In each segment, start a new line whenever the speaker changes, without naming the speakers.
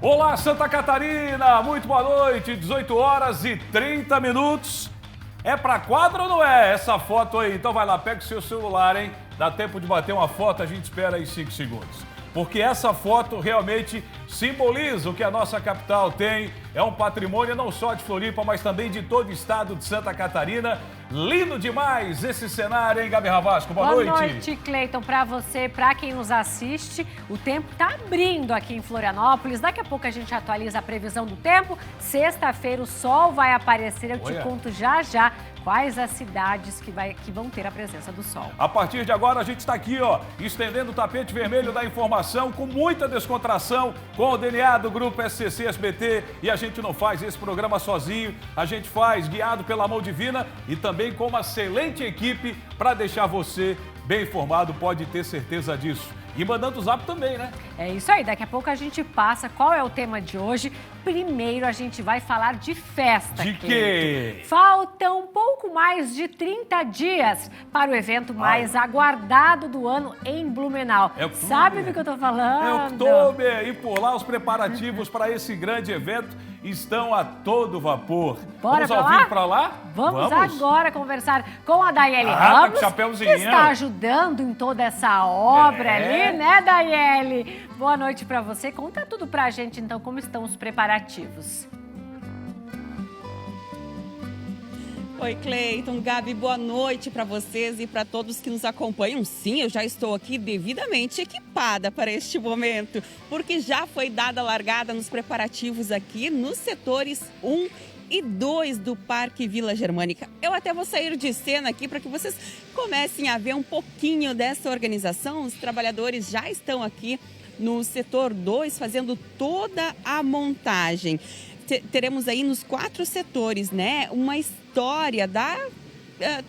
Olá, Santa Catarina, muito boa noite, 18 horas e 30 minutos. É pra quadro ou não é essa foto aí? Então vai lá, pega o seu celular, hein? Dá tempo de bater uma foto, a gente espera aí 5 segundos. Porque essa foto realmente simboliza o que a nossa capital tem. É um patrimônio não só de Floripa, mas também de todo o estado de Santa Catarina. Lindo demais esse cenário, hein, Gabi Ravasco? Boa noite.
Boa noite, Cleiton. Para você, para quem nos assiste, o tempo está abrindo aqui em Florianópolis. Daqui a pouco a gente atualiza a previsão do tempo. Sexta-feira o sol vai aparecer. Eu te conto já já quais as cidades que vão ter a presença do sol.
A partir de agora a gente está aqui, ó, estendendo o tapete vermelho da informação com muita descontração, com o DNA do Grupo SCC SBT, e a gente não faz esse programa sozinho, a gente faz guiado pela mão divina e também com uma excelente equipe para deixar você bem informado, pode ter certeza disso. E mandando o zap também, né?
É isso aí, daqui a pouco a gente passa. Qual é o tema de hoje? Primeiro a gente vai falar de festa.
De quê?
Faltam um pouco mais de 30 dias para o evento mais aguardado do ano em Blumenau. Sabe do que eu tô falando?
É outubro, e por lá os preparativos para esse grande evento estão a todo vapor.
Bora
Vamos ao vivo para lá?
Vamos agora conversar com a Daiele Ramos, que
chapéuzinho.
está ajudando em toda essa obra ali, né, Daiele? Boa noite para você. Conta tudo pra gente, então, como estão os preparativos.
Oi, Cleiton, Gabi, boa noite para vocês e para todos que nos acompanham. Sim, eu já estou aqui devidamente equipada para este momento, porque já foi dada a largada nos preparativos aqui nos setores 1 e 2 do Parque Vila Germânica. Eu até vou sair de cena aqui para que vocês comecem a ver um pouquinho dessa organização. Os trabalhadores já estão aqui no setor 2 fazendo toda a montagem. Teremos aí nos 4 setores, né, uma história da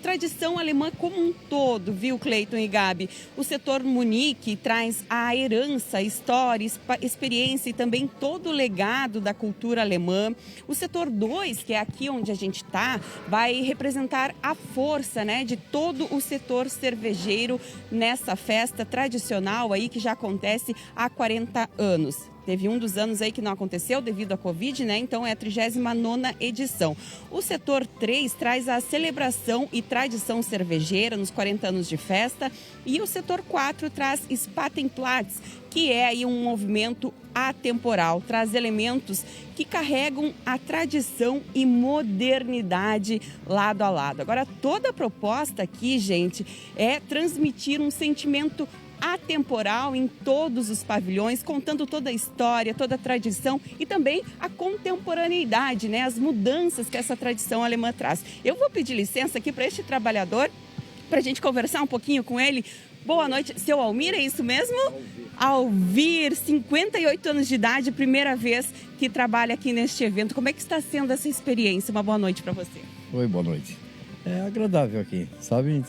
tradição alemã como um todo, viu, Cleiton e Gabi? O setor Munique traz a herança, história, experiência e também todo o legado da cultura alemã. O setor 2, que é aqui onde a gente está, vai representar a força, né, de todo o setor cervejeiro nessa festa tradicional aí que já acontece há 40 anos. Teve um dos anos aí que não aconteceu devido à Covid, né? Então é a 39ª edição. O setor 3 traz a celebração e tradição cervejeira nos 40 anos de festa. E o setor 4 traz Spatenplatz, que é aí um movimento atemporal. Traz elementos que carregam a tradição e modernidade lado a lado. Agora, toda a proposta aqui, gente, é transmitir um sentimento atemporal em todos os pavilhões, contando toda a história, toda a tradição e também a contemporaneidade, né? As mudanças que essa tradição alemã traz. Eu vou pedir licença aqui para este trabalhador, para a gente conversar um pouquinho com ele. Boa noite, seu Almir, é isso mesmo? Alvir, 58 anos de idade, primeira vez que trabalha aqui neste evento. Como é que está sendo essa experiência? Uma boa noite para você.
Oi, boa noite. É agradável aqui, sabe?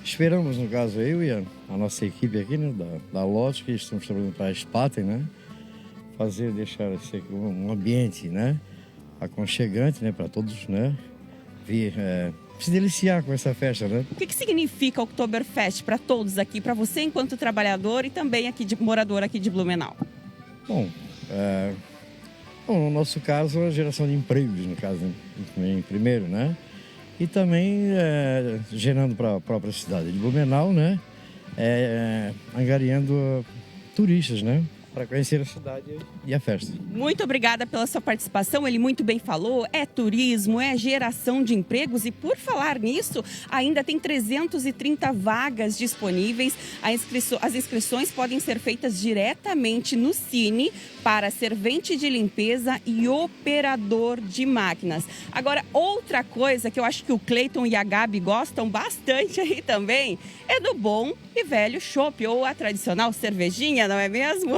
Esperamos, no caso, eu e a nossa equipe aqui, né, da Lotte, que estamos trabalhando para a Spaten, né? Deixar esse aqui um ambiente, né, aconchegante, né, para todos, né? Vir se deliciar com essa festa, né?
O que significa o Oktoberfest para todos aqui, para você enquanto trabalhador e também aqui morador aqui de Blumenau?
Bom, no nosso caso, a geração de empregos, no caso, em primeiro, né? E também gerando para a própria cidade de Blumenau, né? Angariando turistas, né? Para conhecer a cidade e a festa.
Muito obrigada pela sua participação, ele muito bem falou, é turismo, é geração de empregos e por falar nisso, ainda tem 330 vagas disponíveis. As inscrições podem ser feitas diretamente no Cine para servente de limpeza e operador de máquinas. Agora, outra coisa que eu acho que o Cleiton e a Gabi gostam bastante aí também é do bom e velho chopp, ou a tradicional cervejinha, não é mesmo?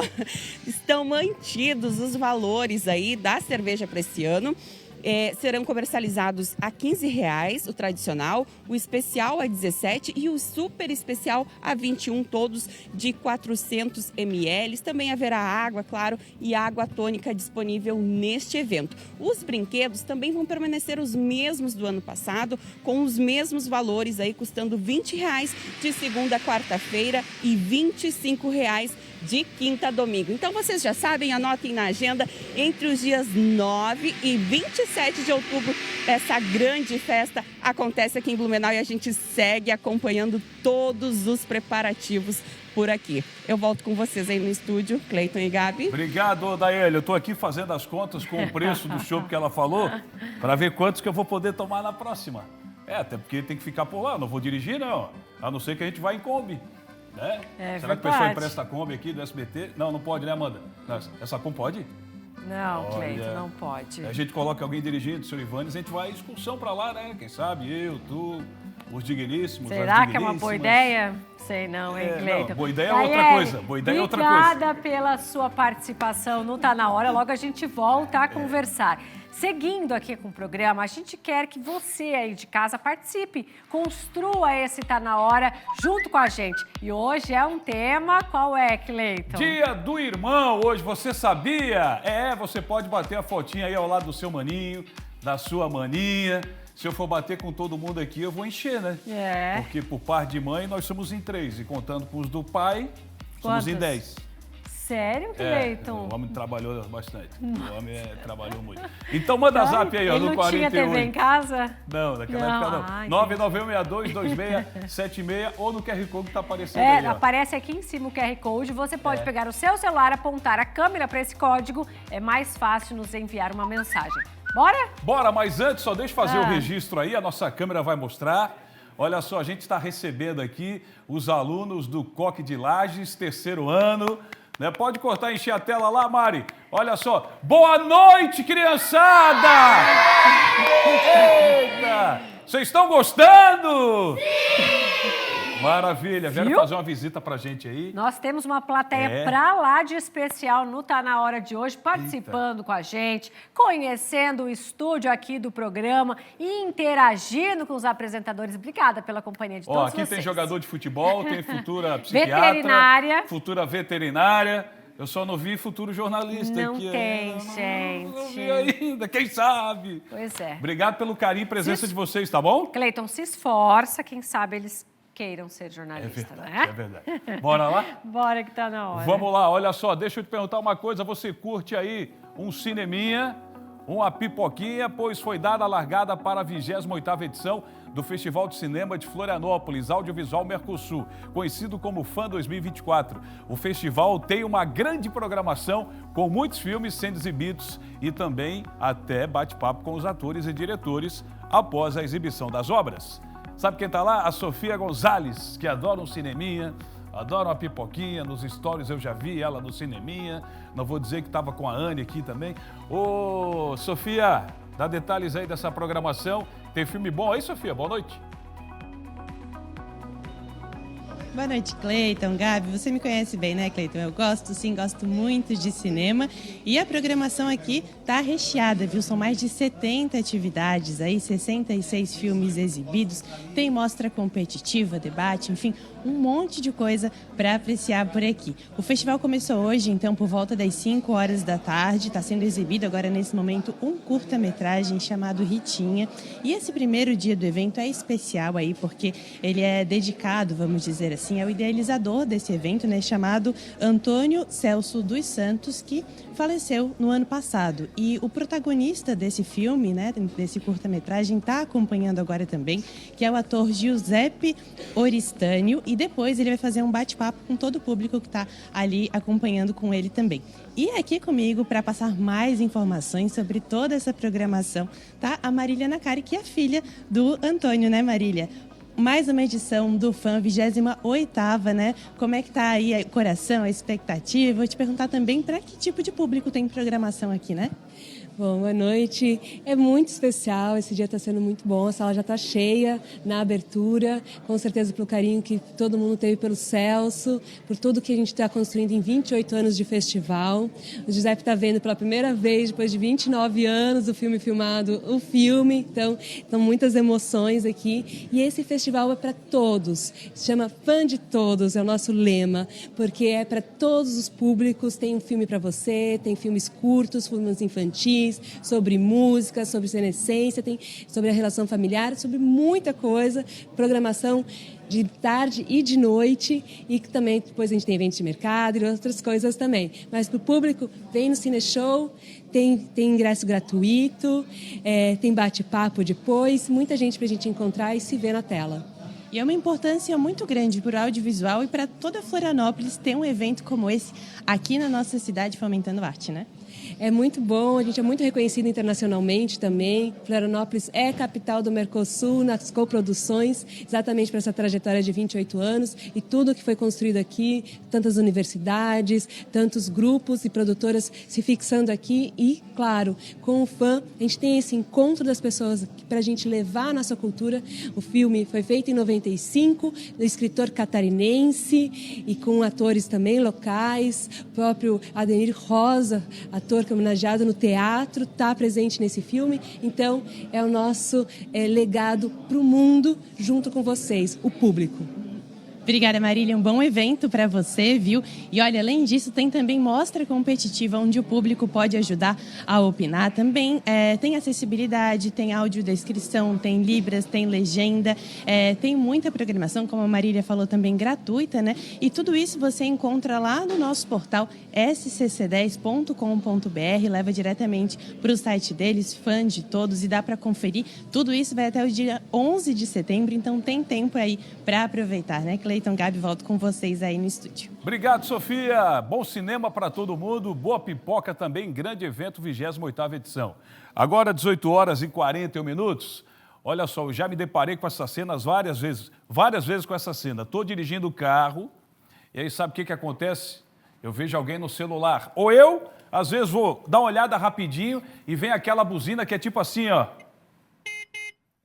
Estão mantidos os valores aí da cerveja para esse ano. Serão comercializados a R$15, o tradicional, o especial a 17 e o super especial a 21, todos de 400 ml. Também haverá água, claro, e água tônica disponível neste evento. Os brinquedos também vão permanecer os mesmos do ano passado, com os mesmos valores aí, custando R$20 de segunda a quarta-feira e R$25 de quinta a domingo. Então vocês já sabem, anotem na agenda, entre os dias 9 e 27 de outubro, essa grande festa acontece aqui em Blumenau e a gente segue acompanhando todos os preparativos por aqui. Eu volto com vocês aí no estúdio, Cleiton e Gabi.
Obrigado, Daiane. Eu estou aqui fazendo as contas com o preço do chopp que ela falou, para ver quantos que eu vou poder tomar na próxima. Até porque tem que ficar por lá, não vou dirigir não, a não ser que a gente vá em Kombi. Né? Será que o pessoal empresta a Kombi aqui do SBT? Não pode, né, Amanda? Essa Kombi pode?
Não, Cleiton, não pode.
A gente coloca alguém dirigindo, o senhor Ivanes, a gente vai excursão para lá, né? Quem sabe, eu, tu, os digníssimos.
Será que é uma boa ideia? Sei não, hein, Cleiton?
Não, boa ideia é outra coisa. Boa ideia é outra coisa.
Obrigada pela sua participação. Não tá na hora, logo a gente volta a conversar. Seguindo aqui com o programa, a gente quer que você aí de casa participe, construa esse Tá Na Hora junto com a gente. E hoje é um tema, qual é, Cleiton?
Dia do Irmão, hoje, você sabia? Você pode bater a fotinha aí ao lado do seu maninho, da sua maninha. Se eu for bater com todo mundo aqui, eu vou encher, né? Porque por parte de mãe, nós somos em 3. E contando com os do pai, somos em 10.
Sério, Cleiton?
O homem trabalhou bastante. O homem trabalhou muito. Então manda zap aí, ó, no 48.
Ele não tinha TV em casa?
Não, naquela época não. 991622676 ou no QR Code que tá aparecendo aí, ó.
Aparece aqui em cima o QR Code. Você pode pegar o seu celular, apontar a câmera para esse código. É mais fácil nos enviar uma mensagem. Bora?
Bora, mas antes, só deixa eu fazer o registro aí. A nossa câmera vai mostrar. Olha só, a gente está recebendo aqui os alunos do Coque de Lages, 3º ano. Né? Pode cortar e encher a tela lá, Mari. Olha só. Boa noite, criançada! Eita! Vocês estão gostando? Sim! Maravilha. Vieram fazer uma visita pra gente aí.
Nós temos uma plateia pra lá de especial no Tá Na Hora de hoje, participando com a gente, conhecendo o estúdio aqui do programa e interagindo com os apresentadores. Obrigada pela companhia de todos vocês.
Aqui tem jogador de futebol, tem futura psiquiatra, futura veterinária. Eu só não vi futuro jornalista aqui.
Não tem, gente.
Não vi ainda, quem sabe?
Pois é.
Obrigado pelo carinho e presença de vocês, tá bom?
Cleiton, se esforça, quem sabe eles queiram ser jornalistas, né?
É verdade. Bora lá?
Bora que tá na hora.
Vamos lá, olha só, deixa eu te perguntar uma coisa. Você curte aí um cineminha, uma pipoquinha, pois foi dada a largada para a 28ª edição do Festival de Cinema de Florianópolis, Audiovisual Mercosul, conhecido como FAM 2024. O festival tem uma grande programação com muitos filmes sendo exibidos e também até bate-papo com os atores e diretores após a exibição das obras. Sabe quem tá lá? A Sofia Gonzalez, que adora um cineminha, adora uma pipoquinha. Nos stories eu já vi ela no cineminha. Não vou dizer que estava com a Anne aqui também. Ô, Sofia, dá detalhes aí dessa programação. Tem filme bom aí, Sofia? Boa noite.
Boa noite, Cleiton, Gabi. Você me conhece bem, né, Cleiton? Eu gosto muito de cinema. E a programação aqui tá recheada, viu? São mais de 70 atividades aí, 66 filmes exibidos. Tem mostra competitiva, debate, enfim, um monte de coisa para apreciar por aqui. O festival começou hoje, então, por volta das 5 horas da tarde. Está sendo exibido agora, nesse momento, um curta-metragem chamado Ritinha. E esse primeiro dia do evento é especial aí, porque ele é dedicado, vamos dizer assim, é o idealizador desse evento, né, chamado Antônio Celso dos Santos, que faleceu no ano passado. E o protagonista desse filme, né, desse curta-metragem, está acompanhando agora também, que é o ator Giuseppe Oristânio, e depois ele vai fazer um bate-papo com todo o público que está ali acompanhando com ele também. E aqui comigo, para passar mais informações sobre toda essa programação, tá a Marília Nacari, que é filha do Antônio, né, Marília? Mais uma edição do FAM, 28ª, né? Como é que tá aí o coração, a expectativa? Vou te perguntar também para que tipo de público tem programação aqui, né?
Bom, boa noite. É muito especial, esse dia está sendo muito bom, a sala já está cheia na abertura, com certeza pelo carinho que todo mundo teve pelo Celso, por tudo que a gente está construindo em 28 anos de festival. O Giuseppe está vendo pela primeira vez, depois de 29 anos, o filme filmado, então muitas emoções aqui. E esse festival é para todos, se chama Fã de Todos, é o nosso lema, porque é para todos os públicos, tem um filme para você, tem filmes curtos, filmes infantis, país, sobre música, sobre senescência, tem sobre a relação familiar, sobre muita coisa, programação de tarde e de noite, e também depois a gente tem eventos de mercado e outras coisas também. Mas para o público, vem no Cine Show, tem ingresso gratuito, tem bate-papo depois, muita gente para a gente encontrar e se ver na tela.
E é uma importância muito grande para o audiovisual e para toda Florianópolis ter um evento como esse aqui na nossa cidade, fomentando arte, né?
É muito bom, a gente é muito reconhecido internacionalmente também. Florianópolis é capital do Mercosul nas coproduções, exatamente para essa trajetória de 28 anos e tudo que foi construído aqui, tantas universidades, tantos grupos e produtoras se fixando aqui e, claro, com o fã, a gente tem esse encontro das pessoas para a gente levar a nossa cultura. O filme foi feito em 95, do escritor catarinense e com atores também locais, o próprio Ademir Rosa, ator que é homenageado no teatro, está presente nesse filme. Então, é o nosso legado para o mundo, junto com vocês, o público.
Obrigada, Marília. Um bom evento para você, viu? E olha, além disso, tem também mostra competitiva, onde o público pode ajudar a opinar. Também tem acessibilidade, tem audiodescrição, tem libras, tem legenda, tem muita programação, como a Marília falou, também gratuita, né? E tudo isso você encontra lá no nosso portal scc10.com.br, leva diretamente para o site deles, fã de todos, e dá para conferir. Tudo isso vai até o dia 11 de setembro, então tem tempo aí para aproveitar, né? Cleiton, Gabi, volto com vocês aí no estúdio.
Obrigado, Sofia. Bom cinema para todo mundo, boa pipoca também, grande evento, 28ª edição. Agora, 18h41. Olha só, eu já me deparei com essas cenas várias vezes com essa cena. Estou dirigindo o carro e aí sabe o que acontece? Eu vejo alguém no celular. Ou eu, às vezes, vou dar uma olhada rapidinho e vem aquela buzina que é tipo assim, ó.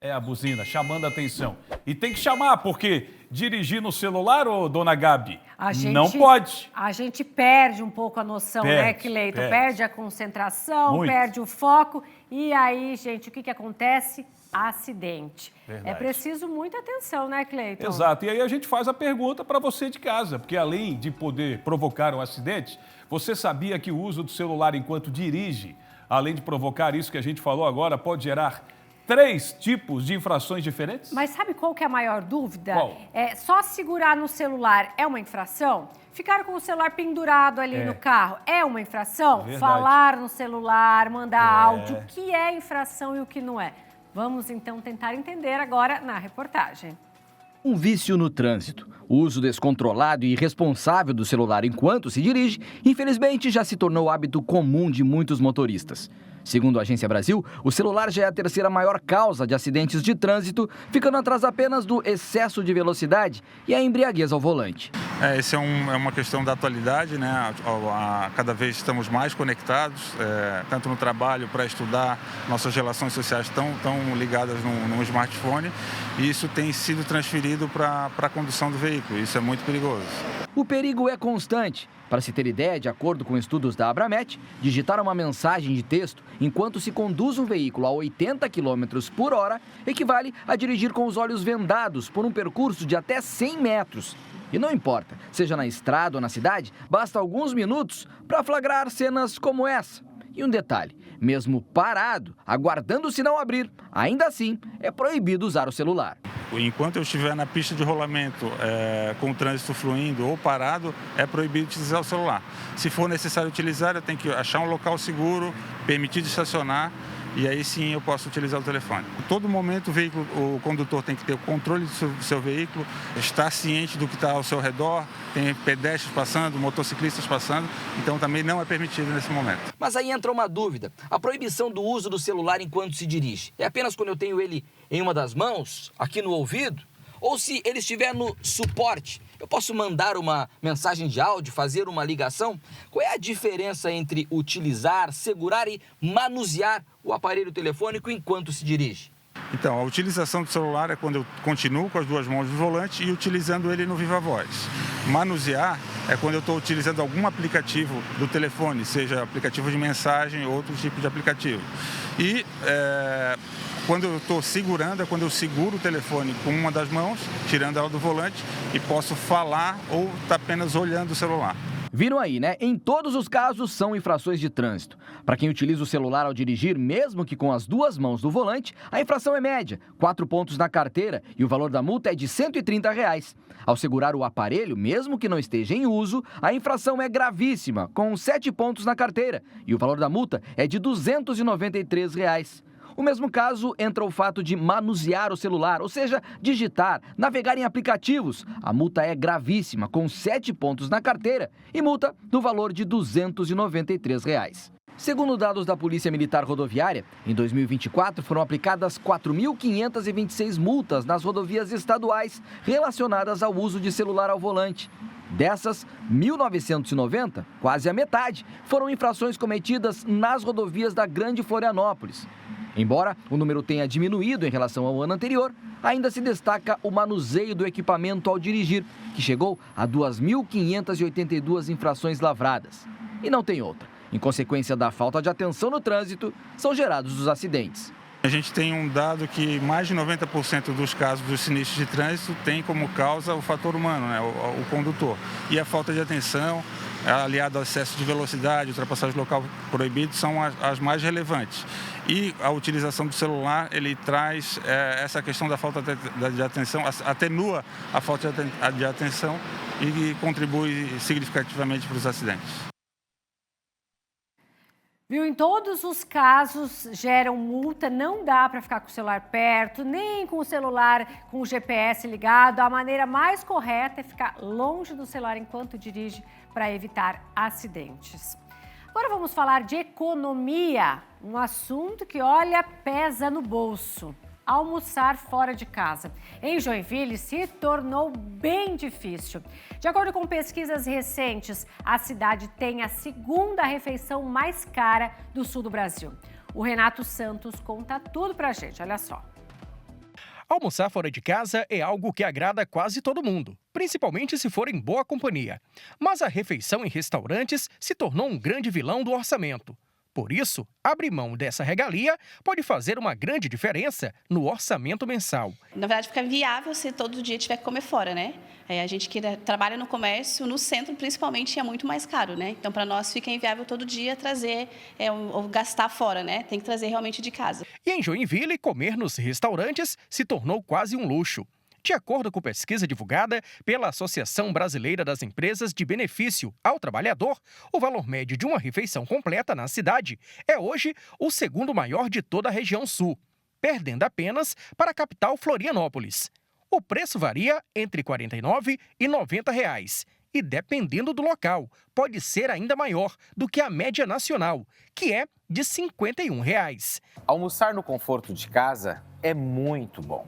É a buzina, chamando a atenção. E tem que chamar, porque dirigir no celular, ô dona Gabi, não pode.
A gente perde um pouco a noção, né, Cleiton? Perde a concentração, perde o foco. E aí, gente, o que acontece? Acidente. Verdade. É preciso muita atenção, né, Cleiton?
Exato. E aí a gente faz a pergunta para você de casa, porque além de poder provocar um acidente, você sabia que o uso do celular enquanto dirige, além de provocar isso que a gente falou agora, pode gerar 3 tipos de infrações diferentes?
Mas sabe qual que é a maior dúvida?
Qual?
Só segurar no celular é uma infração? Ficar com o celular pendurado ali no carro é uma infração?
Verdade.
Falar no celular, mandar áudio, o que é infração e o que não é? Vamos então tentar entender agora na reportagem.
Um vício no trânsito. O uso descontrolado e irresponsável do celular enquanto se dirige, infelizmente, já se tornou hábito comum de muitos motoristas. Segundo a Agência Brasil, o celular já é a 3ª maior causa de acidentes de trânsito, ficando atrás apenas do excesso de velocidade e a embriaguez ao volante.
Essa é uma questão da atualidade, né? Cada vez estamos mais conectados, tanto no trabalho, para estudar, nossas relações sociais estão ligadas no smartphone, e isso tem sido transferido para a condução do veículo. Isso é muito perigoso.
O perigo é constante. Para se ter ideia, de acordo com estudos da Abramet, digitar uma mensagem de texto enquanto se conduz um veículo a 80 km por hora equivale a dirigir com os olhos vendados por um percurso de até 100 metros. E não importa, seja na estrada ou na cidade, basta alguns minutos para flagrar cenas como essa. E um detalhe, mesmo parado, aguardando o sinal abrir, ainda assim é proibido usar o celular.
Enquanto eu estiver na pista de rolamento com o trânsito fluindo ou parado, é proibido utilizar o celular. Se for necessário utilizar, eu tenho que achar um local seguro, permitido estacionar, e aí sim eu posso utilizar o telefone. Em todo momento o condutor tem que ter o controle do seu veículo, estar ciente do que está ao seu redor, tem pedestres passando, motociclistas passando, então também não é permitido nesse momento.
Mas aí entra uma dúvida, a proibição do uso do celular enquanto se dirige, é apenas quando eu tenho ele em uma das mãos, aqui no ouvido, ou se ele estiver no suporte? Eu posso mandar uma mensagem de áudio, fazer uma ligação? Qual é a diferença entre utilizar, segurar e manusear o aparelho telefônico enquanto se dirige?
Então, a utilização do celular é quando eu continuo com as 2 mãos no volante e utilizando ele no viva voz. Manusear é quando eu estou utilizando algum aplicativo do telefone, seja aplicativo de mensagem ou outro tipo de aplicativo. E quando eu estou segurando, é quando eu seguro o telefone com uma das mãos, tirando ela do volante, e posso falar ou estar apenas olhando o celular.
Viram aí, né? Em todos os casos são infrações de trânsito. Para quem utiliza o celular ao dirigir, mesmo que com as duas mãos no volante, a infração é média, 4 pontos na carteira e o valor da multa é de R$ 130. Ao segurar o aparelho, mesmo que não esteja em uso, a infração é gravíssima, com 7 pontos na carteira e o valor da multa é de R$ 293. O mesmo caso entra o fato de manusear o celular, ou seja, digitar, navegar em aplicativos. A multa é gravíssima, com 7 pontos na carteira e multa no valor de R$ 293. Segundo dados da Polícia Militar Rodoviária, em 2024 foram aplicadas 4.526 multas nas rodovias estaduais relacionadas ao uso de celular ao volante. Dessas, 1.990, quase a metade, foram infrações cometidas nas rodovias da Grande Florianópolis. Embora o número tenha diminuído em relação ao ano anterior, ainda se destaca o manuseio do equipamento ao dirigir, que chegou a 2.582 infrações lavradas. E não tem outra. Em consequência da falta de atenção no trânsito, são gerados os acidentes.
A gente tem um dado que mais de 90% dos casos dos sinistros de trânsito tem como causa o fator humano, né? o condutor. E a falta de atenção, aliado ao excesso de velocidade, ultrapassagem local proibida, são as mais relevantes. E a utilização do celular, ele traz essa questão da falta de atenção, atenua a falta de atenção e contribui significativamente para os acidentes.
Viu, em todos os casos geram multa, não dá para ficar com o celular perto, nem com o celular com o GPS ligado. A maneira mais correta é ficar longe do celular enquanto dirige para evitar acidentes. Agora vamos falar de economia, um assunto que, olha, pesa no bolso. Almoçar fora de casa. Em Joinville, se tornou bem difícil. De acordo com pesquisas recentes, a cidade tem a segunda refeição mais cara do sul do Brasil. O Renato Santos conta tudo pra gente, olha só.
Almoçar fora de casa é algo que agrada quase todo mundo, principalmente se for em boa companhia. Mas a refeição em restaurantes se tornou um grande vilão do orçamento. Por isso, abrir mão dessa regalia pode fazer uma grande diferença no orçamento mensal.
Na verdade, fica viável se todo dia tiver que comer fora, né? A gente que trabalha no comércio, no centro principalmente, é muito mais caro, né? Então, para nós fica inviável todo dia trazer ou gastar fora, né? Tem que trazer realmente de casa.
E em Joinville, comer nos restaurantes se tornou quase um luxo. De acordo com pesquisa divulgada pela Associação Brasileira das Empresas de Benefício ao Trabalhador, o valor médio de uma refeição completa na cidade é hoje o segundo maior de toda a região sul, perdendo apenas para a capital Florianópolis. O preço varia entre R$ 49 e R$ 90 e, dependendo do local, pode ser ainda maior do que a média nacional, que é de R$ 51.
Almoçar no conforto de casa é muito bom.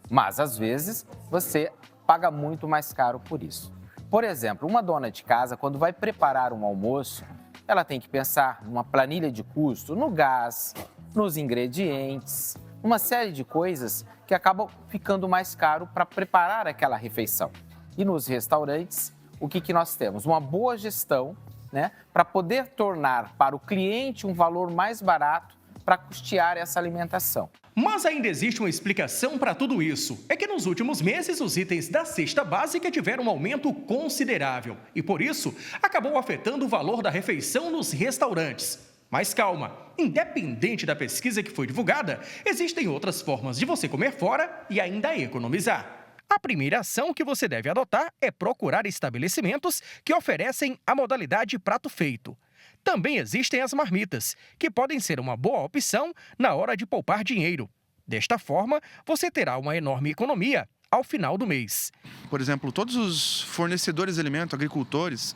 Mas, às vezes, você paga muito mais caro por isso. Por exemplo, uma dona de casa, quando vai preparar um almoço, ela tem que pensar numa planilha de custo, no gás, nos ingredientes, uma série de coisas que acabam ficando mais caro para preparar aquela refeição. E nos restaurantes, o que nós temos? Uma boa gestão, né, para poder tornar para o cliente um valor mais barato para custear essa alimentação.
Mas ainda existe uma explicação para tudo isso. É que nos últimos meses os itens da cesta básica tiveram um aumento considerável e, por isso, acabou afetando o valor da refeição nos restaurantes. Mas calma, independente da pesquisa que foi divulgada, existem outras formas de você comer fora e ainda economizar. A primeira ação que você deve adotar é procurar estabelecimentos que oferecem a modalidade prato feito. Também existem as marmitas, que podem ser uma boa opção na hora de poupar dinheiro. Desta forma, você terá uma enorme economia ao final do mês.
Por exemplo, todos os fornecedores de alimentos, agricultores,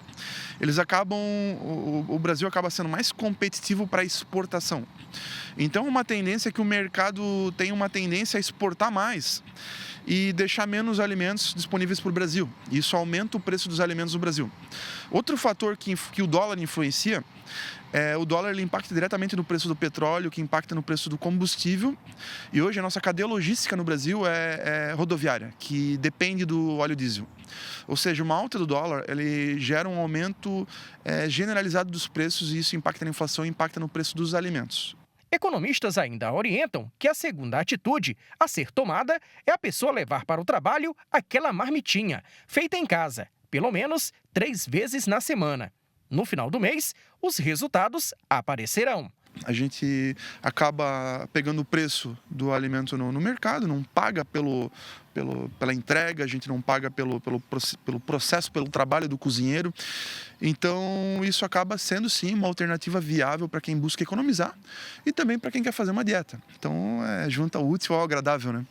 eles acabam, o Brasil acaba sendo mais competitivo para exportação. Então, uma tendência é que o mercado tem uma tendência a exportar mais e deixar menos alimentos disponíveis para o Brasil. Isso aumenta o preço dos alimentos no Brasil. Outro fator que o dólar influencia o dólar ele impacta diretamente no preço do petróleo, que impacta no preço do combustível. E hoje a nossa cadeia logística no Brasil é rodoviária, que depende do óleo diesel. Ou seja, uma alta do dólar ele gera um aumento generalizado dos preços e isso impacta na inflação e impacta no preço dos alimentos.
Economistas ainda orientam que a segunda atitude a ser tomada é a pessoa levar para o trabalho aquela marmitinha, feita em casa, pelo menos 3 vezes na semana. No final do mês, os resultados aparecerão.
A gente acaba pegando o preço do alimento no mercado, não paga pela entrega, a gente não paga pelo processo, pelo trabalho do cozinheiro. Então, isso acaba sendo, sim, uma alternativa viável para quem busca economizar e também para quem quer fazer uma dieta. Então, junta o útil ao agradável, né?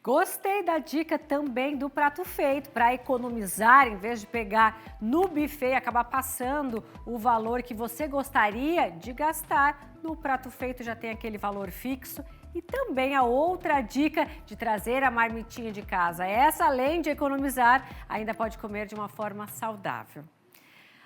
Gostei da dica também do prato feito, para economizar, em vez de pegar no buffet e acabar passando o valor que você gostaria de gastar. No prato feito já tem aquele valor fixo. E também a outra dica de trazer a marmitinha de casa. Essa, além de economizar, ainda pode comer de uma forma saudável.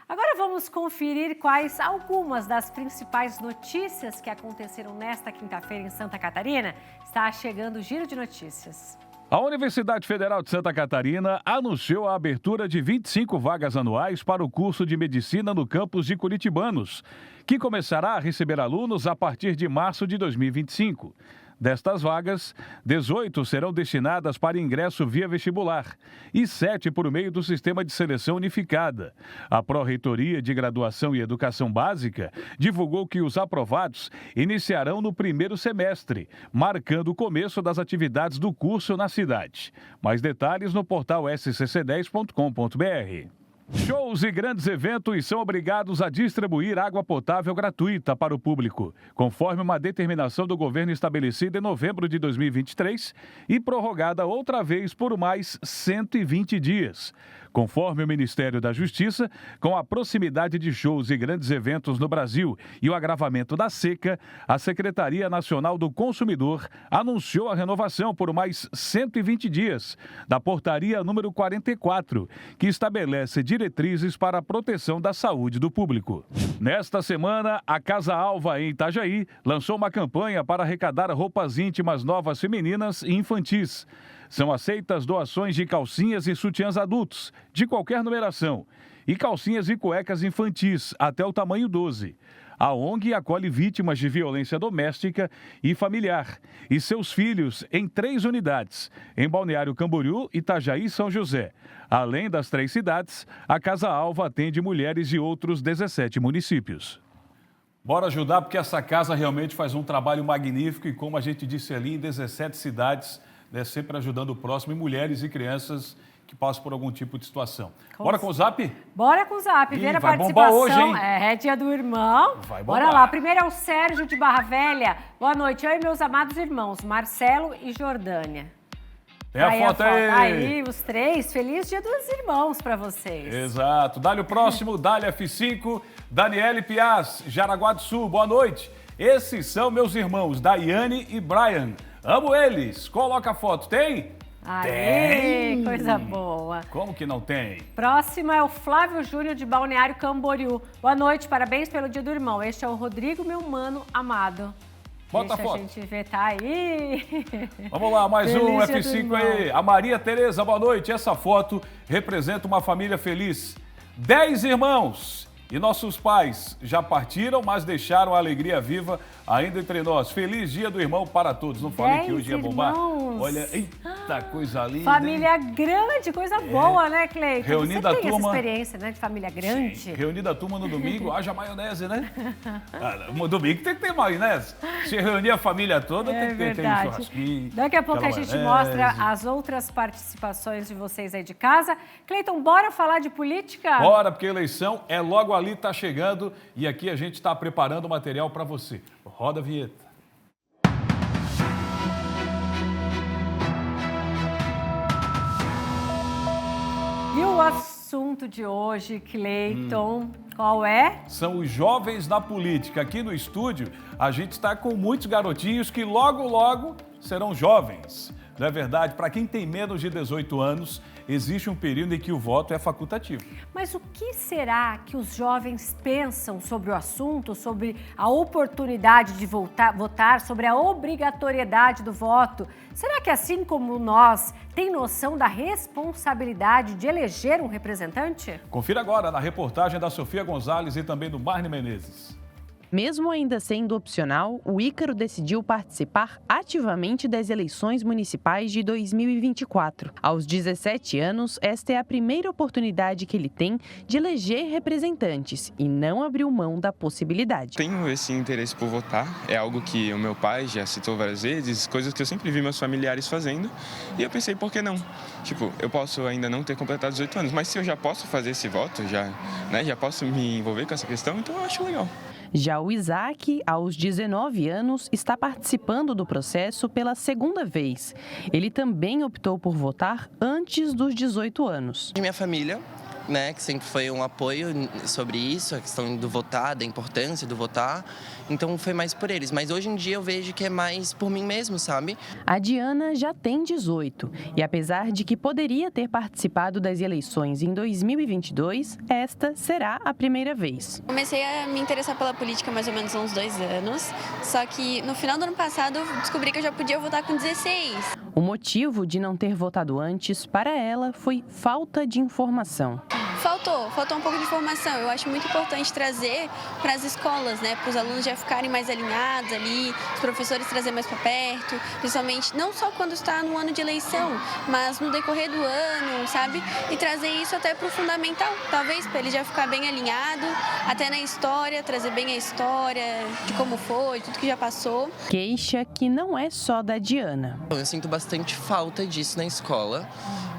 Agora vamos conferir quais algumas das principais notícias que aconteceram nesta quinta-feira em Santa Catarina. Está chegando o Giro de Notícias.
A Universidade Federal de Santa Catarina anunciou a abertura de 25 vagas anuais para o curso de Medicina no campus de Curitibanos, que começará a receber alunos a partir de março de 2025. Destas vagas, 18 serão destinadas para ingresso via vestibular e 7 por meio do Sistema de Seleção Unificada. A Pró-Reitoria de Graduação e Educação Básica divulgou que os aprovados iniciarão no primeiro semestre, marcando o começo das atividades do curso na cidade. Mais detalhes no portal scc10.com.br. Shows e grandes eventos são obrigados a distribuir água potável gratuita para o público, conforme uma determinação do governo estabelecida em novembro de 2023 e prorrogada outra vez por mais 120 dias. Conforme o Ministério da Justiça, com a proximidade de shows e grandes eventos no Brasil e o agravamento da seca, a Secretaria Nacional do Consumidor anunciou a renovação por mais 120 dias da Portaria número 44, que estabelece diretrizes para a proteção da saúde do público. Nesta semana, a Casa Alva, em Itajaí, lançou uma campanha para arrecadar roupas íntimas novas femininas e infantis. São aceitas doações de calcinhas e sutiãs adultos, de qualquer numeração, e calcinhas e cuecas infantis, até o tamanho 12. A ONG acolhe vítimas de violência doméstica e familiar e seus filhos em 3 unidades, em Balneário Camboriú, Itajaí e São José. Além das 3 cidades, a Casa Alva atende mulheres de outros 17 municípios. Bora ajudar, porque essa casa realmente faz um trabalho magnífico e, como a gente disse ali, em 17 cidades, né, sempre ajudando o próximo, e mulheres e crianças que passam por algum tipo de situação. Bora com o Zap?
Bora com o Zap. Primeira
vai
participação.
Bombar hoje, hein?
É dia do irmão.
Vai bombar.
Bora lá. Primeiro é o Sérgio de Barra Velha. Boa noite. Eu e meus amados irmãos, Marcelo e Jordânia.
Tem a foto aí.
Aí, os 3. Feliz dia dos irmãos para vocês.
Exato. Dá-lhe o próximo, dá-lhe F5. Daniele Piaz, Jaraguá do Sul. Boa noite. Esses são meus irmãos, Daiane e Brian. Amo eles. Coloca a foto. Tem?
Tem. Coisa boa.
Como que não tem?
Próximo é o Flávio Júnior de Balneário Camboriú. Boa noite, parabéns pelo dia do irmão. Este é o Rodrigo, meu mano amado.
Bota
Deixa
a foto.
a gente ver, tá aí.
Vamos lá, mais
Feliz
um
dia do
F5
irmão.
aí. A Maria Tereza, boa noite. Essa foto representa uma família feliz. 10 irmãos. E nossos pais já partiram, mas deixaram a alegria viva ainda entre nós. Feliz dia do irmão para todos. Não falei que hoje ia bombar? Olha, eita, coisa linda.
Família grande, coisa boa, né, Cleiton?
Reunida
Você
a
tem
turma.
essa experiência, né, de família grande?
Sim. Reunida a turma no domingo, haja maionese, né? No domingo tem que ter maionese. Se reunir a família toda, tem que ter um churrasquinho.
Daqui a pouco a gente mostra as outras participações de vocês aí de casa. Cleiton, bora falar de política?
Bora, porque a eleição é logo ali, tá chegando, e aqui a gente está preparando o material para você. Roda a vinheta.
E o assunto de hoje, Cleiton, qual é?
São os jovens na política. Aqui no estúdio, a gente está com muitos garotinhos que logo, logo serão jovens. Não é verdade? Para quem tem menos de 18 anos, existe um período em que o voto é facultativo.
Mas o que será que os jovens pensam sobre o assunto, sobre a oportunidade de votar, sobre a obrigatoriedade do voto? Será que, assim como nós, tem noção da responsabilidade de eleger um representante?
Confira agora na reportagem da Sofia Gonzalez e também do Marne Menezes.
Mesmo ainda sendo opcional, o Ícaro decidiu participar ativamente das eleições municipais de 2024. Aos 17 anos, esta é a primeira oportunidade que ele tem de eleger representantes e não abriu mão da possibilidade.
Tenho esse interesse por votar, é algo que o meu pai já citou várias vezes, coisas que eu sempre vi meus familiares fazendo, e eu pensei, por que não? Tipo, eu posso ainda não ter completado 18 anos, mas se eu já posso fazer esse voto, já posso me envolver com essa questão, então eu acho legal.
Já o Isaac, aos 19 anos, está participando do processo pela segunda vez. Ele também optou por votar antes dos 18 anos.
De minha família, né, que sempre foi um apoio sobre isso, a questão do votar, da importância do votar. Então foi mais por eles, mas hoje em dia eu vejo que é mais por mim mesmo, sabe?
A Diana já tem 18 e apesar de que poderia ter participado das eleições em 2022, esta será a primeira vez.
Comecei a me interessar pela política mais ou menos há uns 2 anos, só que no final do ano passado eu descobri que eu já podia votar com 16.
O motivo de não ter votado antes, para ela, foi falta de informação.
Faltou um pouco de informação. Eu acho muito importante trazer para as escolas, né, para os alunos já ficarem mais alinhados ali, os professores trazer mais para perto, principalmente não só quando está no ano de eleição, mas no decorrer do ano, sabe? E trazer isso até para o fundamental, talvez para ele já ficar bem alinhado, até na história, trazer bem a história de como foi, tudo que já passou.
Queixa que não é só da Diana.
Eu sinto bastante falta disso na escola.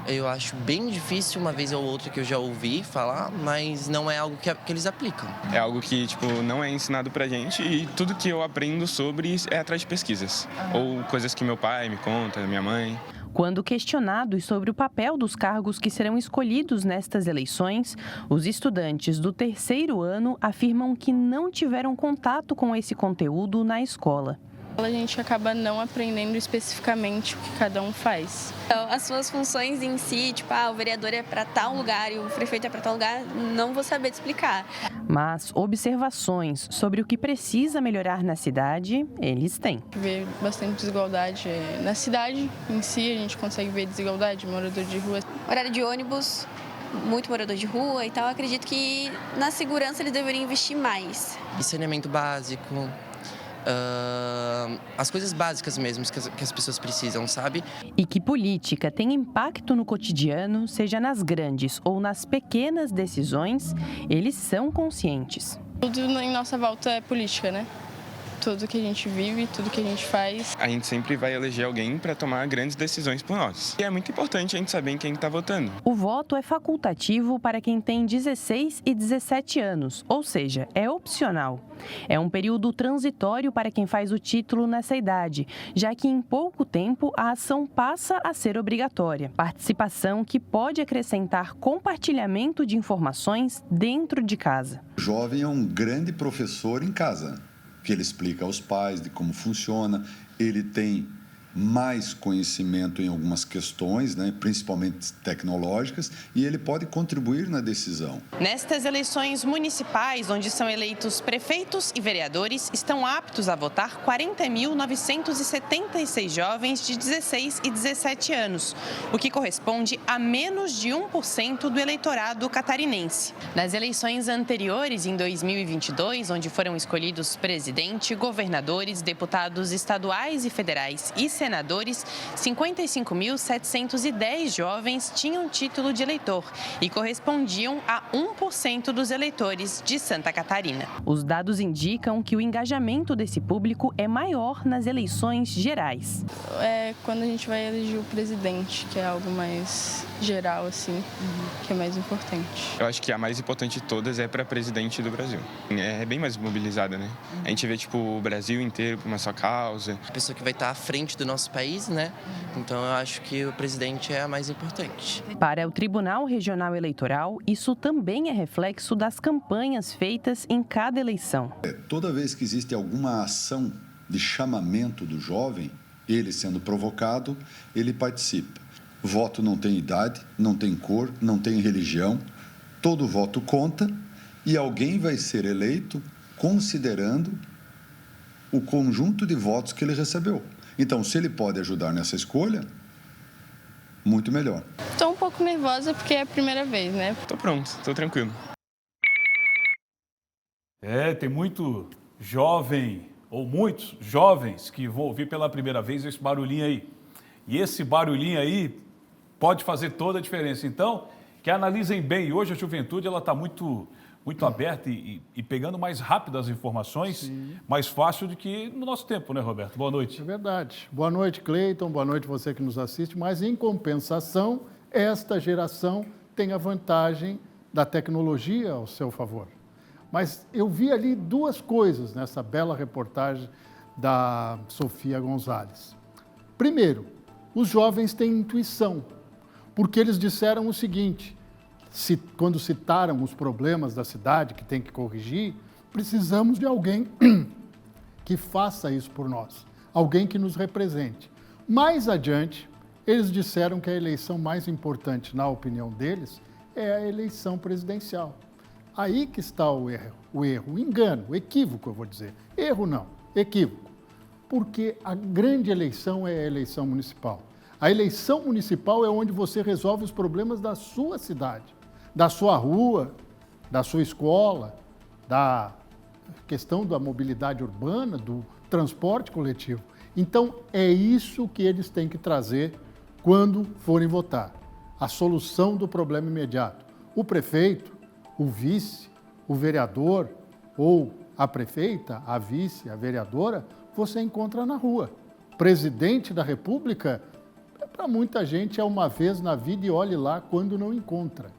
Eu acho bem difícil, uma vez ou outra, que eu já ouvi falar, mas não é algo que eles aplicam.
É algo que, não é ensinado pra gente e tudo que eu aprendo sobre é atrás de pesquisas. Ou coisas que meu pai me conta, minha mãe.
Quando questionados sobre o papel dos cargos que serão escolhidos nestas eleições, os estudantes do 3º ano afirmam que não tiveram contato com esse conteúdo na escola.
A gente acaba não aprendendo especificamente o que cada um faz.
As suas funções em si, o vereador é para tal lugar e o prefeito é para tal lugar, não vou saber te explicar.
Mas observações sobre o que precisa melhorar na cidade, eles têm.
Ver bastante desigualdade na cidade em si, a gente consegue ver desigualdade, morador de rua.
Horário de ônibus, muito morador de rua e tal, acredito que na segurança eles deveriam investir mais.
E saneamento básico. As coisas básicas mesmo que as pessoas precisam, sabe?
E que política tem impacto no cotidiano, seja nas grandes ou nas pequenas decisões, eles são conscientes.
Tudo em nossa volta é política, né? Tudo que a gente vive, tudo que a gente faz.
A gente sempre vai eleger alguém para tomar grandes decisões por nós. E é muito importante a gente saber em quem está votando.
O voto é facultativo para quem tem 16 e 17 anos, ou seja, é opcional. É um período transitório para quem faz o título nessa idade, já que em pouco tempo a ação passa a ser obrigatória. Participação que pode acrescentar compartilhamento de informações dentro de casa.
O jovem é um grande professor em casa, que ele explica aos pais de como funciona, ele tem mais conhecimento em algumas questões, né, principalmente tecnológicas, e ele pode contribuir na decisão.
Nestas eleições municipais, onde são eleitos prefeitos e vereadores, estão aptos a votar 40.976 jovens de 16 e 17 anos, o que corresponde a menos de 1% do eleitorado catarinense. Nas eleições anteriores, em 2022, onde foram escolhidos presidente, governadores, deputados estaduais e federais e senadores, 55.710 jovens tinham título de eleitor e correspondiam a 1% dos eleitores de Santa Catarina.
Os dados indicam que o engajamento desse público é maior nas eleições gerais.
É quando a gente vai eleger o presidente, que é algo mais geral, assim, que é mais importante.
Eu acho que a mais importante de todas é para presidente do Brasil. É bem mais mobilizada, né? A gente vê, o Brasil inteiro por uma só causa.
A pessoa que vai estar à frente do nosso país, né? Então eu acho que o presidente é a mais importante.
Para o Tribunal Regional Eleitoral, isso também é reflexo das campanhas feitas em cada eleição.
Toda vez que existe alguma ação de chamamento do jovem, ele sendo provocado, ele participa. Voto não tem idade, não tem cor, não tem religião. Todo voto conta e alguém vai ser eleito considerando o conjunto de votos que ele recebeu. Então, se ele pode ajudar nessa escolha, muito melhor.
Estou um pouco nervosa porque é a primeira vez, né?
Tô pronto, tô tranquilo.
Tem muito jovem, ou muitos jovens que vão ouvir pela primeira vez esse barulhinho aí. E esse barulhinho aí pode fazer toda a diferença. Então, que analisem bem. E hoje a juventude está muito aberta e pegando mais rápido as informações, sim, mais fácil do que no nosso tempo, né, Roberto? Boa noite.
É verdade. Boa noite, Cleiton. Boa noite você que nos assiste. Mas, em compensação, esta geração tem a vantagem da tecnologia ao seu favor. Mas eu vi ali duas coisas nessa bela reportagem da Sofia Gonzalez. Primeiro, os jovens têm intuição, porque eles disseram o seguinte: quando citaram os problemas da cidade que tem que corrigir, precisamos de alguém que faça isso por nós, alguém que nos represente. Mais adiante, eles disseram que a eleição mais importante, na opinião deles, é a eleição presidencial. Aí que está o engano, o equívoco, eu vou dizer. Erro não, equívoco. Porque a grande eleição é a eleição municipal. A eleição municipal é onde você resolve os problemas da sua cidade, da sua rua, da sua escola, da questão da mobilidade urbana, do transporte coletivo. Então, é isso que eles têm que trazer quando forem votar. A solução do problema imediato. O prefeito, o vice, o vereador ou a prefeita, a vice, a vereadora, você encontra na rua. Presidente da República, para muita gente é uma vez na vida e olhe lá quando não encontra.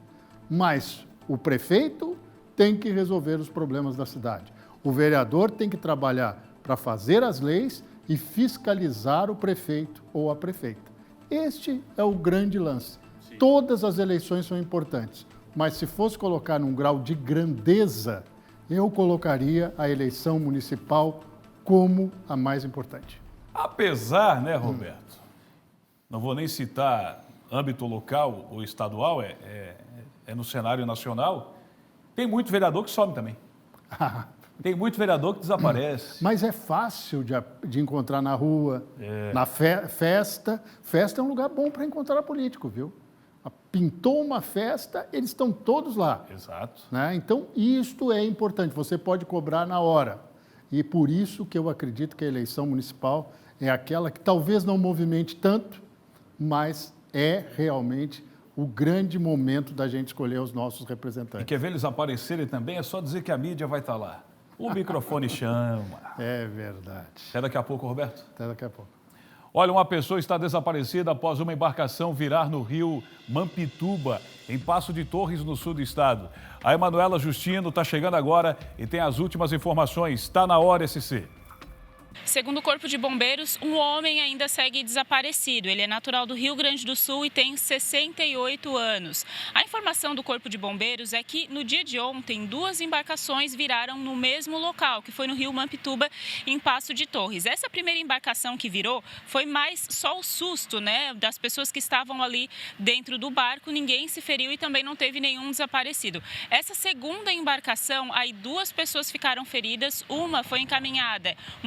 Mas o prefeito tem que resolver os problemas da cidade. O vereador tem que trabalhar para fazer as leis e fiscalizar o prefeito ou a prefeita. Este é o grande lance. Sim. Todas as eleições são importantes, mas se fosse colocar num grau de grandeza, eu colocaria a eleição municipal como a mais importante.
Apesar, né, Roberto, não vou nem citar âmbito local ou estadual, é no cenário nacional, tem muito vereador que some também. Tem muito vereador que desaparece.
Mas é fácil de encontrar na rua, na festa. Festa é um lugar bom para encontrar político, viu? Pintou uma festa, eles estão todos lá.
Exato.
Né? Então, isto é importante, você pode cobrar na hora. E por isso que eu acredito que a eleição municipal é aquela que talvez não movimente tanto, mas é realmente o grande momento da gente escolher os nossos representantes.
E quer ver eles aparecerem também, é só dizer que a mídia vai estar lá. O microfone chama.
É verdade.
Até daqui a pouco, Roberto.
Até daqui a pouco.
Olha, uma pessoa está desaparecida após uma embarcação virar no rio Mampituba, em Passo de Torres, no sul do estado. A Emanuela Justino está chegando agora e tem as últimas informações. Está na hora, SC.
Segundo o Corpo de Bombeiros, um homem ainda segue desaparecido. Ele é natural do Rio Grande do Sul e tem 68 anos. A informação do Corpo de Bombeiros é que no dia de ontem, 2 embarcações viraram no mesmo local, que foi no Rio Mampituba, em Passo de Torres. Essa primeira embarcação que virou foi mais só o susto, né, das pessoas que estavam ali dentro do barco. Ninguém se feriu e também não teve nenhum desaparecido. Essa segunda embarcação, aí 2 pessoas ficaram feridas, uma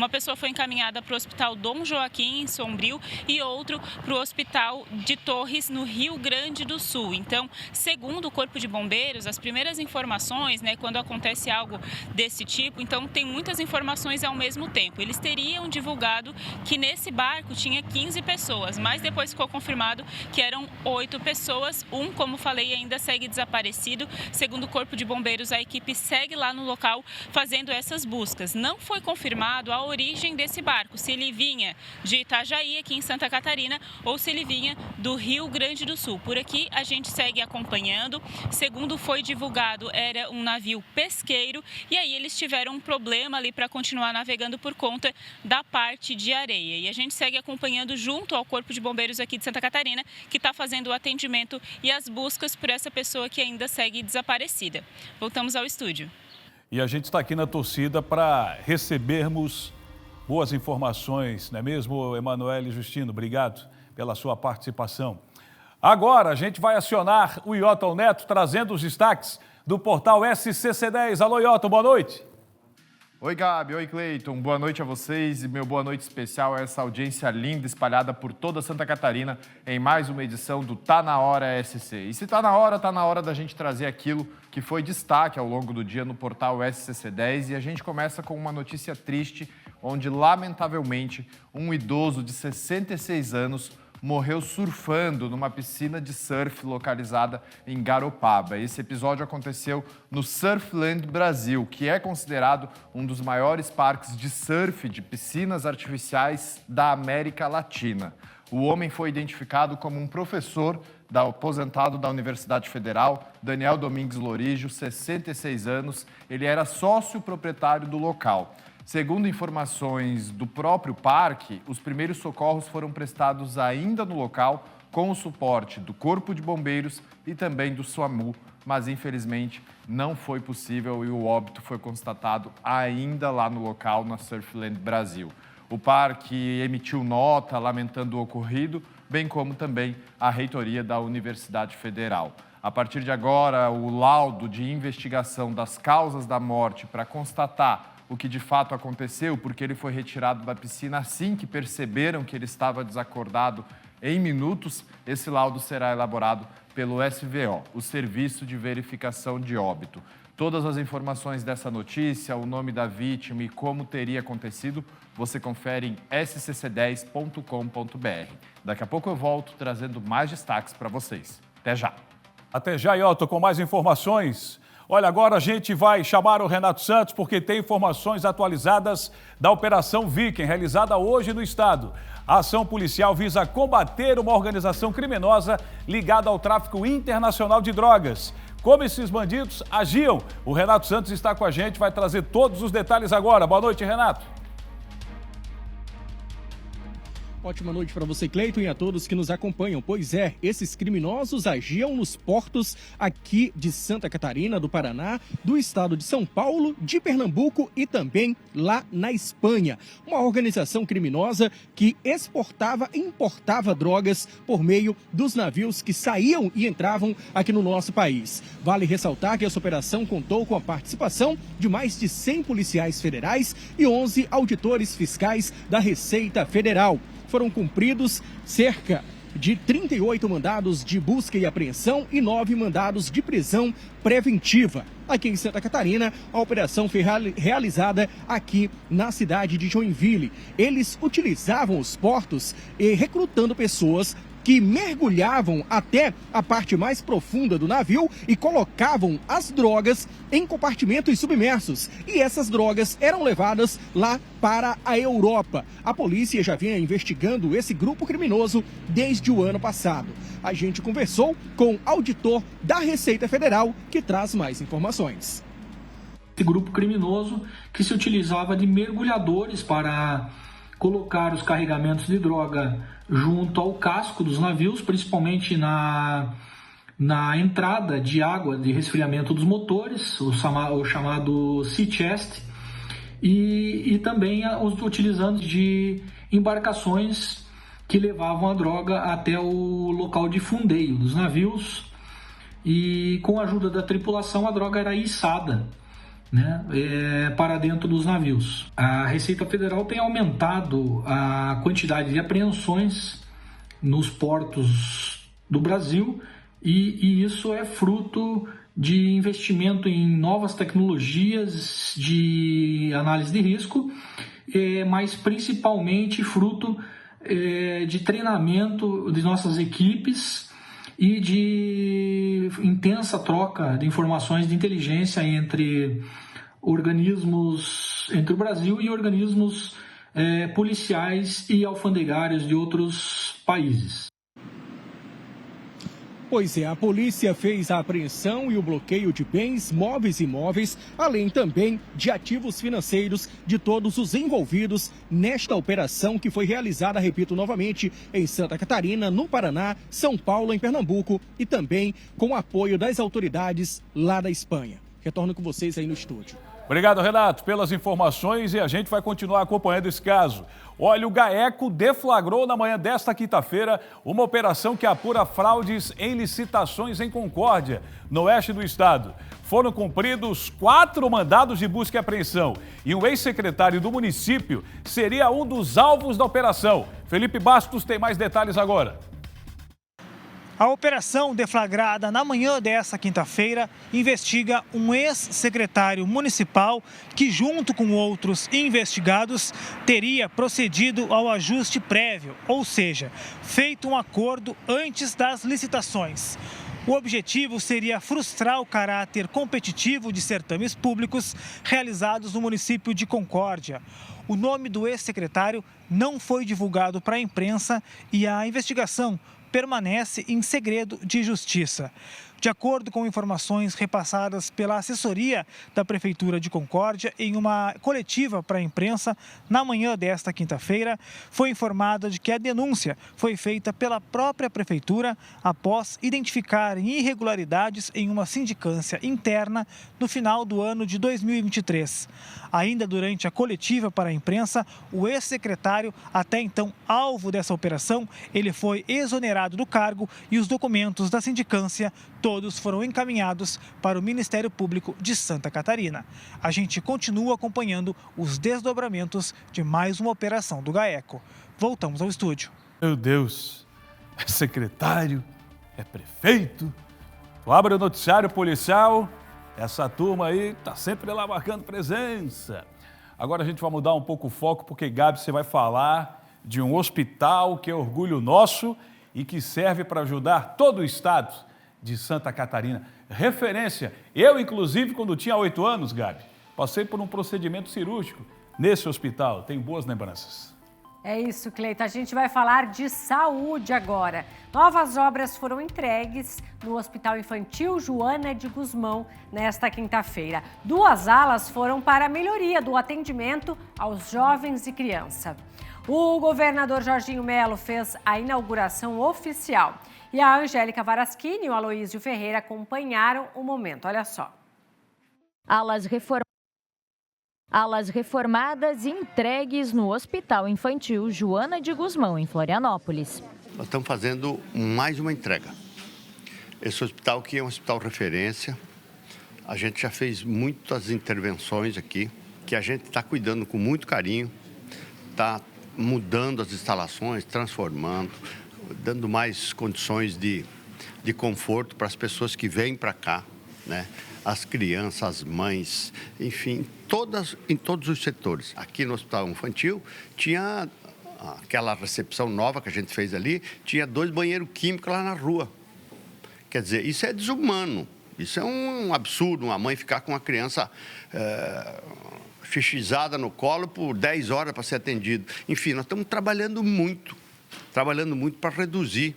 pessoa foi encaminhada para o Hospital Dom Joaquim, em Sombrio, e outro para o Hospital de Torres, no Rio Grande do Sul. Então, segundo o Corpo de Bombeiros, as primeiras informações, né, quando acontece algo desse tipo, então tem muitas informações ao mesmo tempo. Eles teriam divulgado que nesse barco tinha 15 pessoas, mas depois ficou confirmado que eram 8 pessoas. Um, como falei, ainda segue desaparecido. Segundo o Corpo de Bombeiros, a equipe segue lá no local fazendo essas buscas. Não foi confirmado a origem desse barco, se ele vinha de Itajaí, aqui em Santa Catarina, ou se ele vinha do Rio Grande do Sul. Por aqui a gente segue acompanhando. Segundo foi divulgado, era um navio pesqueiro e aí eles tiveram um problema ali para continuar navegando por conta da parte de areia. E a gente segue acompanhando junto ao Corpo de Bombeiros aqui de Santa Catarina, que está fazendo o atendimento e as buscas por essa pessoa que ainda segue desaparecida. Voltamos ao estúdio.
E a gente está aqui na torcida para recebermos boas informações, não é mesmo, Emanuele Justino? Obrigado pela sua participação. Agora a gente vai acionar o Iotton Neto, trazendo os destaques do portal SCC10. Alô, Iotton, boa noite.
Oi, Gabi. Oi, Cleiton. Boa noite a vocês e meu boa noite especial a essa audiência linda espalhada por toda Santa Catarina em mais uma edição do Tá Na Hora SCC. E se tá na hora da gente trazer aquilo que foi destaque ao longo do dia no portal SCC10 e a gente começa com uma notícia triste, onde, lamentavelmente, um idoso de 66 anos morreu surfando numa piscina de surf localizada em Garopaba. Esse episódio aconteceu no Surfland Brasil, que é considerado um dos maiores parques de surf de piscinas artificiais da América Latina. O homem foi identificado como um professor aposentado da Universidade Federal, Daniel Domingues Lorijo, 66 anos. Ele era sócio proprietário do local. Segundo informações do próprio parque, os primeiros socorros foram prestados ainda no local com o suporte do Corpo de Bombeiros e também do SAMU, mas infelizmente não foi possível e o óbito foi constatado ainda lá no local, na Surfland Brasil. O parque emitiu nota lamentando o ocorrido, bem como também a reitoria da Universidade Federal. A partir de agora, o laudo de investigação das causas da morte para constatar o que de fato aconteceu, porque ele foi retirado da piscina assim que perceberam que ele estava desacordado em minutos, esse laudo será elaborado pelo SVO, o Serviço de Verificação de Óbito. Todas as informações dessa notícia, o nome da vítima e como teria acontecido, você confere em scc10.com.br. Daqui a pouco eu volto trazendo mais destaques para vocês. Até já!
Até já, Iota, com mais informações. Olha, agora a gente vai chamar o Renato Santos porque tem informações atualizadas da Operação Viking, realizada hoje no estado. A ação policial visa combater uma organização criminosa ligada ao tráfico internacional de drogas. Como esses bandidos agiam? O Renato Santos está com a gente, vai trazer todos os detalhes agora. Boa noite, Renato.
Ótima noite para você, Cleiton, e a todos que nos acompanham. Pois é, esses criminosos agiam nos portos aqui de Santa Catarina, do Paraná, do estado de São Paulo, de Pernambuco e também lá na Espanha. Uma organização criminosa que exportava e importava drogas por meio dos navios que saíam e entravam aqui no nosso país. Vale ressaltar que essa operação contou com a participação de mais de 100 policiais federais e 11 auditores fiscais da Receita Federal. Foram cumpridos cerca de 38 mandados de busca e apreensão e 9 mandados de prisão preventiva. Aqui em Santa Catarina, a operação foi realizada aqui na cidade de Joinville. Eles utilizavam os portos recrutando pessoas que mergulhavam até a parte mais profunda do navio e colocavam as drogas em compartimentos submersos. E essas drogas eram levadas lá para a Europa. A polícia já vinha investigando esse grupo criminoso desde o ano passado. A gente conversou com o auditor da Receita Federal, que traz mais informações.
Esse grupo criminoso que se utilizava de mergulhadores para colocar os carregamentos de droga junto ao casco dos navios, principalmente na entrada de água de resfriamento dos motores, o chamado sea chest, e também utilizando de embarcações que levavam a droga até o local de fundeio dos navios, e com a ajuda da tripulação a droga era içada, para dentro dos navios. A Receita Federal tem aumentado a quantidade de apreensões nos portos do Brasil e isso é fruto de investimento em novas tecnologias de análise de risco, mas principalmente fruto de treinamento de nossas equipes e de intensa troca de informações de inteligência entre organismos, entre o Brasil e organismos policiais e alfandegários de outros países.
Pois é, a polícia fez a apreensão e o bloqueio de bens, móveis e imóveis, além também de ativos financeiros de todos os envolvidos nesta operação que foi realizada, repito novamente, em Santa Catarina, no Paraná, São Paulo, em Pernambuco e também com o apoio das autoridades lá da Espanha. Retorno com vocês aí no estúdio.
Obrigado, Renato, pelas informações e a gente vai continuar acompanhando esse caso. Olha, o GAECO deflagrou na manhã desta quinta-feira uma operação que apura fraudes em licitações em Concórdia, no oeste do estado. Foram cumpridos 4 mandados de busca e apreensão e um ex-secretário do município seria um dos alvos da operação. Felipe Bastos tem mais detalhes agora.
A operação deflagrada na manhã desta quinta-feira investiga um ex-secretário municipal que, junto com outros investigados, teria procedido ao ajuste prévio, ou seja, feito um acordo antes das licitações. O objetivo seria frustrar o caráter competitivo de certames públicos realizados no município de Concórdia. O nome do ex-secretário não foi divulgado para a imprensa e a investigação permanece em segredo de justiça. De acordo com informações repassadas pela assessoria da Prefeitura de Concórdia, em uma coletiva para a imprensa, na manhã desta quinta-feira, foi informada de que a denúncia foi feita pela própria Prefeitura após identificarem irregularidades em uma sindicância interna no final do ano de 2023. Ainda durante a coletiva para a imprensa, o ex-secretário, até então alvo dessa operação, ele foi exonerado do cargo e os documentos da sindicância todos foram encaminhados para o Ministério Público de Santa Catarina. A gente continua acompanhando os desdobramentos de mais uma operação do GAECO. Voltamos ao estúdio.
Meu Deus, é secretário, é prefeito. Tu abre o noticiário policial, essa turma aí tá sempre lá marcando presença. Agora a gente vai mudar um pouco o foco, porque, Gabi, você vai falar de um hospital que é orgulho nosso e que serve para ajudar todo o estado de Santa Catarina. Referência. Eu, inclusive, quando tinha 8 anos, Gabi, passei por um procedimento cirúrgico nesse hospital. Tenho boas lembranças.
É isso, Cleito. A gente vai falar de saúde agora. Novas obras foram entregues no Hospital Infantil Joana de Guzmão nesta quinta-feira. 2 alas foram para a melhoria do atendimento aos jovens e criança. O governador Jorginho Melo fez a inauguração oficial. E a Angélica Varaschini e o Aloísio Ferreira acompanharam o momento. Olha só.
Alas reformadas e entregues no Hospital Infantil Joana de Guzmão, em Florianópolis.
Nós estamos fazendo mais uma entrega. Esse hospital aqui é um hospital referência. A gente já fez muitas intervenções aqui, que a gente está cuidando com muito carinho, está mudando as instalações, transformando, dando mais condições de conforto para as pessoas que vêm para cá, né? As crianças, as mães, enfim, em todos os setores. Aqui no Hospital Infantil tinha aquela recepção nova que a gente fez ali, tinha 2 banheiros químicos lá na rua. Quer dizer, isso é desumano, isso é um absurdo, uma mãe ficar com uma criança xixizada no colo por 10 horas para ser atendido. Enfim, nós estamos trabalhando muito para reduzir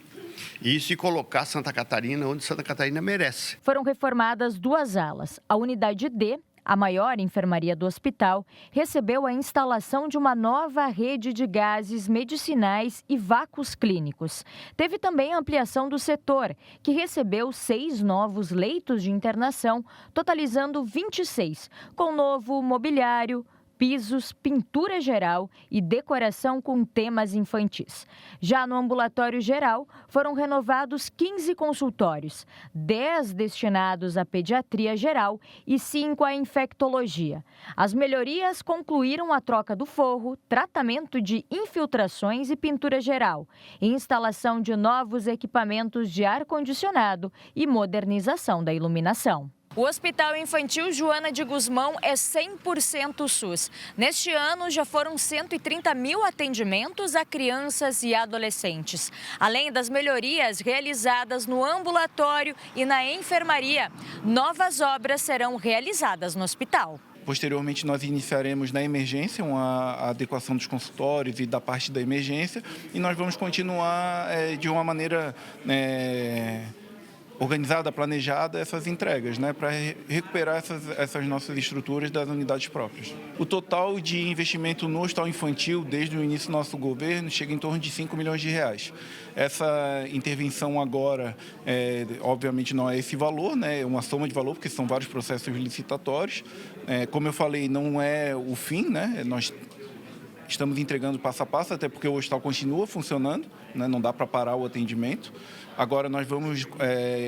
isso e colocar Santa Catarina onde Santa Catarina merece.
Foram reformadas 2 alas. A unidade D, a maior enfermaria do hospital, recebeu a instalação de uma nova rede de gases medicinais e vácuos clínicos. Teve também a ampliação do setor, que recebeu 6 novos leitos de internação, totalizando 26, com novo mobiliário, pisos, pintura geral e decoração com temas infantis. Já no ambulatório geral, foram renovados 15 consultórios, 10 destinados à pediatria geral e 5 à infectologia. As melhorias concluíram a troca do forro, tratamento de infiltrações e pintura geral, instalação de novos equipamentos de ar-condicionado e modernização da iluminação. O Hospital Infantil Joana de Guzmão é 100% SUS. Neste ano, já foram 130 mil atendimentos a crianças e adolescentes. Além das melhorias realizadas no ambulatório e na enfermaria, novas obras serão realizadas no hospital.
Posteriormente, nós iniciaremos na emergência a adequação dos consultórios e da parte da emergência, e nós vamos continuar de uma maneira organizada, planejada essas entregas, né, para recuperar essas nossas estruturas das unidades próprias. O total de investimento no hospital infantil, desde o início do nosso governo, chega em torno de 5 milhões de reais. Essa intervenção agora, obviamente, não é esse valor, né, é uma soma de valor, porque são vários processos licitatórios. Como eu falei, não é o fim, né, nós estamos entregando passo a passo, até porque o hospital continua funcionando, né? Não dá para parar o atendimento. Agora nós vamos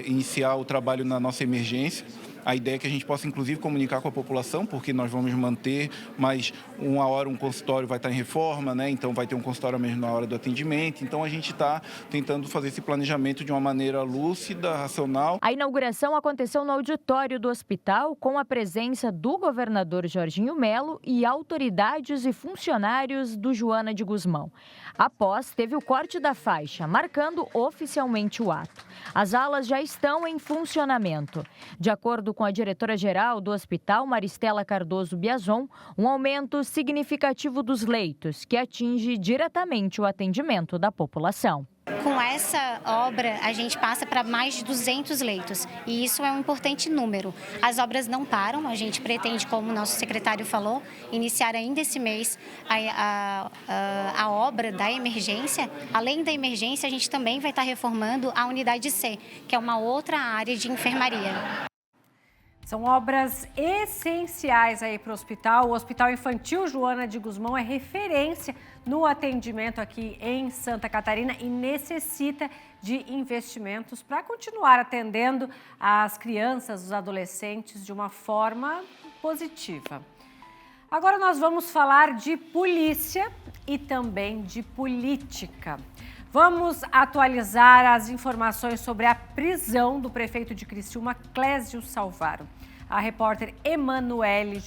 iniciar o trabalho na nossa emergência. A ideia é que a gente possa, inclusive, comunicar com a população, porque nós vamos manter, mas uma hora um consultório vai estar em reforma, né? Então vai ter um consultório mesmo na hora do atendimento. Então a gente está tentando fazer esse planejamento de uma maneira lúcida, racional.
A inauguração aconteceu no auditório do hospital, com a presença do governador Jorginho Melo e autoridades e funcionários do Joana de Guzmão. Após, teve o corte da faixa, marcando oficialmente o ato. As alas já estão em funcionamento. De acordo com a diretora-geral do hospital, Maristela Cardoso Biazon, um aumento significativo dos leitos, que atinge diretamente o atendimento da população.
Com essa obra, a gente passa para mais de 200 leitos, e isso é um importante número. As obras não param, a gente pretende, como o nosso secretário falou, iniciar ainda esse mês a obra da emergência. Além da emergência, a gente também vai estar reformando a unidade C, que é uma outra área de enfermaria.
São obras essenciais aí para o hospital. O Hospital Infantil Joana de Guzmão é referência no atendimento aqui em Santa Catarina e necessita de investimentos para continuar atendendo as crianças, os adolescentes de uma forma positiva. Agora nós vamos falar de polícia e também de política. Vamos atualizar as informações sobre a prisão do prefeito de Criciúma, Clésio Salvaro. A repórter Emanuela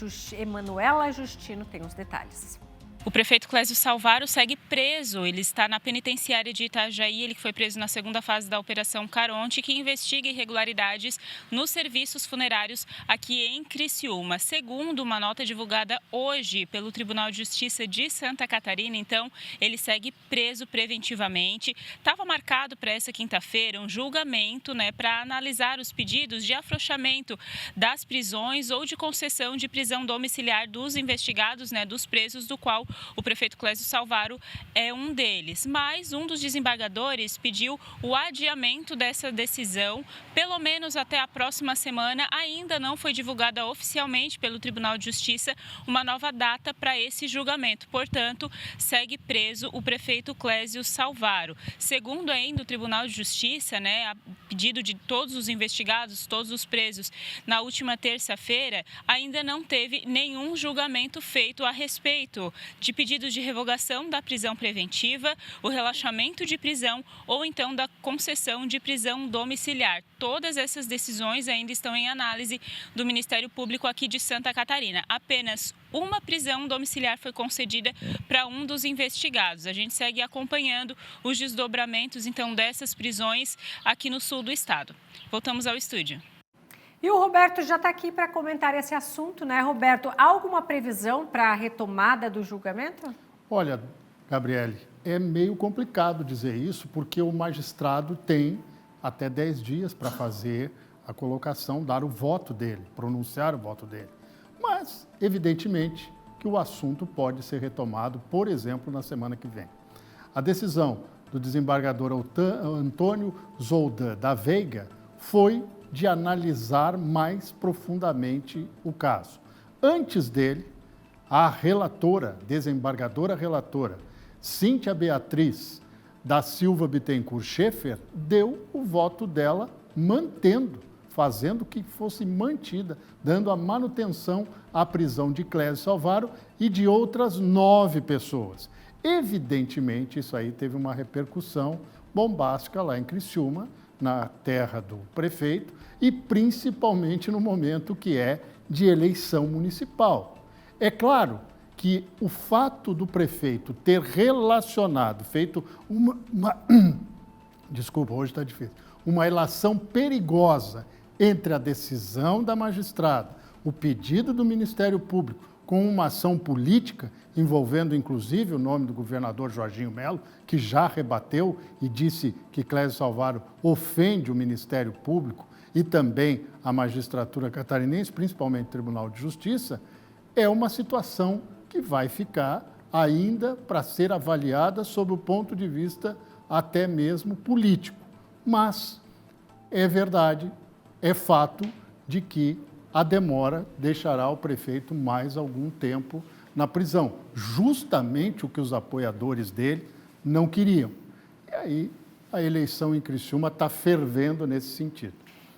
Justino tem os detalhes.
O prefeito Clésio Salvaro segue preso. Ele está na penitenciária de Itajaí. Ele foi preso na segunda fase da Operação Caronte, que investiga irregularidades nos serviços funerários aqui em Criciúma. Segundo uma nota divulgada hoje pelo Tribunal de Justiça de Santa Catarina, então, ele segue preso preventivamente. Estava marcado para essa quinta-feira um julgamento, para analisar os pedidos de afrouxamento das prisões ou de concessão de prisão domiciliar dos investigados, dos presos, do qual o prefeito Clésio Salvaro é um deles. Mas um dos desembargadores pediu o adiamento dessa decisão, pelo menos até a próxima semana. Ainda não foi divulgada oficialmente pelo Tribunal de Justiça uma nova data para esse julgamento. Portanto, segue preso o prefeito Clésio Salvaro. Segundo ainda o Tribunal de Justiça, a pedido de todos os investigados, todos os presos, na última terça-feira, ainda não teve nenhum julgamento feito a respeito de pedidos de revogação da prisão preventiva, o relaxamento de prisão ou então da concessão de prisão domiciliar. Todas essas decisões ainda estão em análise do Ministério Público aqui de Santa Catarina. Apenas uma prisão domiciliar foi concedida para um dos investigados. A gente segue acompanhando os desdobramentos, então, dessas prisões aqui no sul do estado. Voltamos ao estúdio.
E o Roberto já está aqui para comentar esse assunto, Roberto? Há alguma previsão para a retomada do julgamento?
Olha, Gabriele, é meio complicado dizer isso, porque o magistrado tem até 10 dias para fazer a colocação, dar o voto dele, pronunciar o voto dele. Mas, evidentemente, que o assunto pode ser retomado, por exemplo, na semana que vem. A decisão do desembargador Antônio Zoldan da Veiga foi de analisar mais profundamente o caso. Antes dele, a relatora, desembargadora relatora, Cíntia Beatriz da Silva Bittencourt Schaeffer, deu o voto dela mantendo, fazendo que fosse mantida, dando a manutenção à prisão de Clésio Salvaro e de outras 9 pessoas. Evidentemente, isso aí teve uma repercussão bombástica lá em Criciúma, na terra do prefeito, e principalmente no momento que é de eleição municipal. É claro que o fato do prefeito ter relacionado, feito desculpa, hoje está difícil, uma relação perigosa entre a decisão da magistrada, o pedido do Ministério Público, com uma ação política envolvendo inclusive o nome do governador Jorginho Melo, que já rebateu e disse que Clésio Salvaro ofende o Ministério Público e também a magistratura catarinense, principalmente o Tribunal de Justiça, é uma situação que vai ficar ainda para ser avaliada sob o ponto de vista até mesmo político. Mas é verdade, é fato de que a demora deixará o prefeito mais algum tempo na prisão, justamente o que os apoiadores dele não queriam. E aí a eleição em Criciúma está fervendo nesse sentido.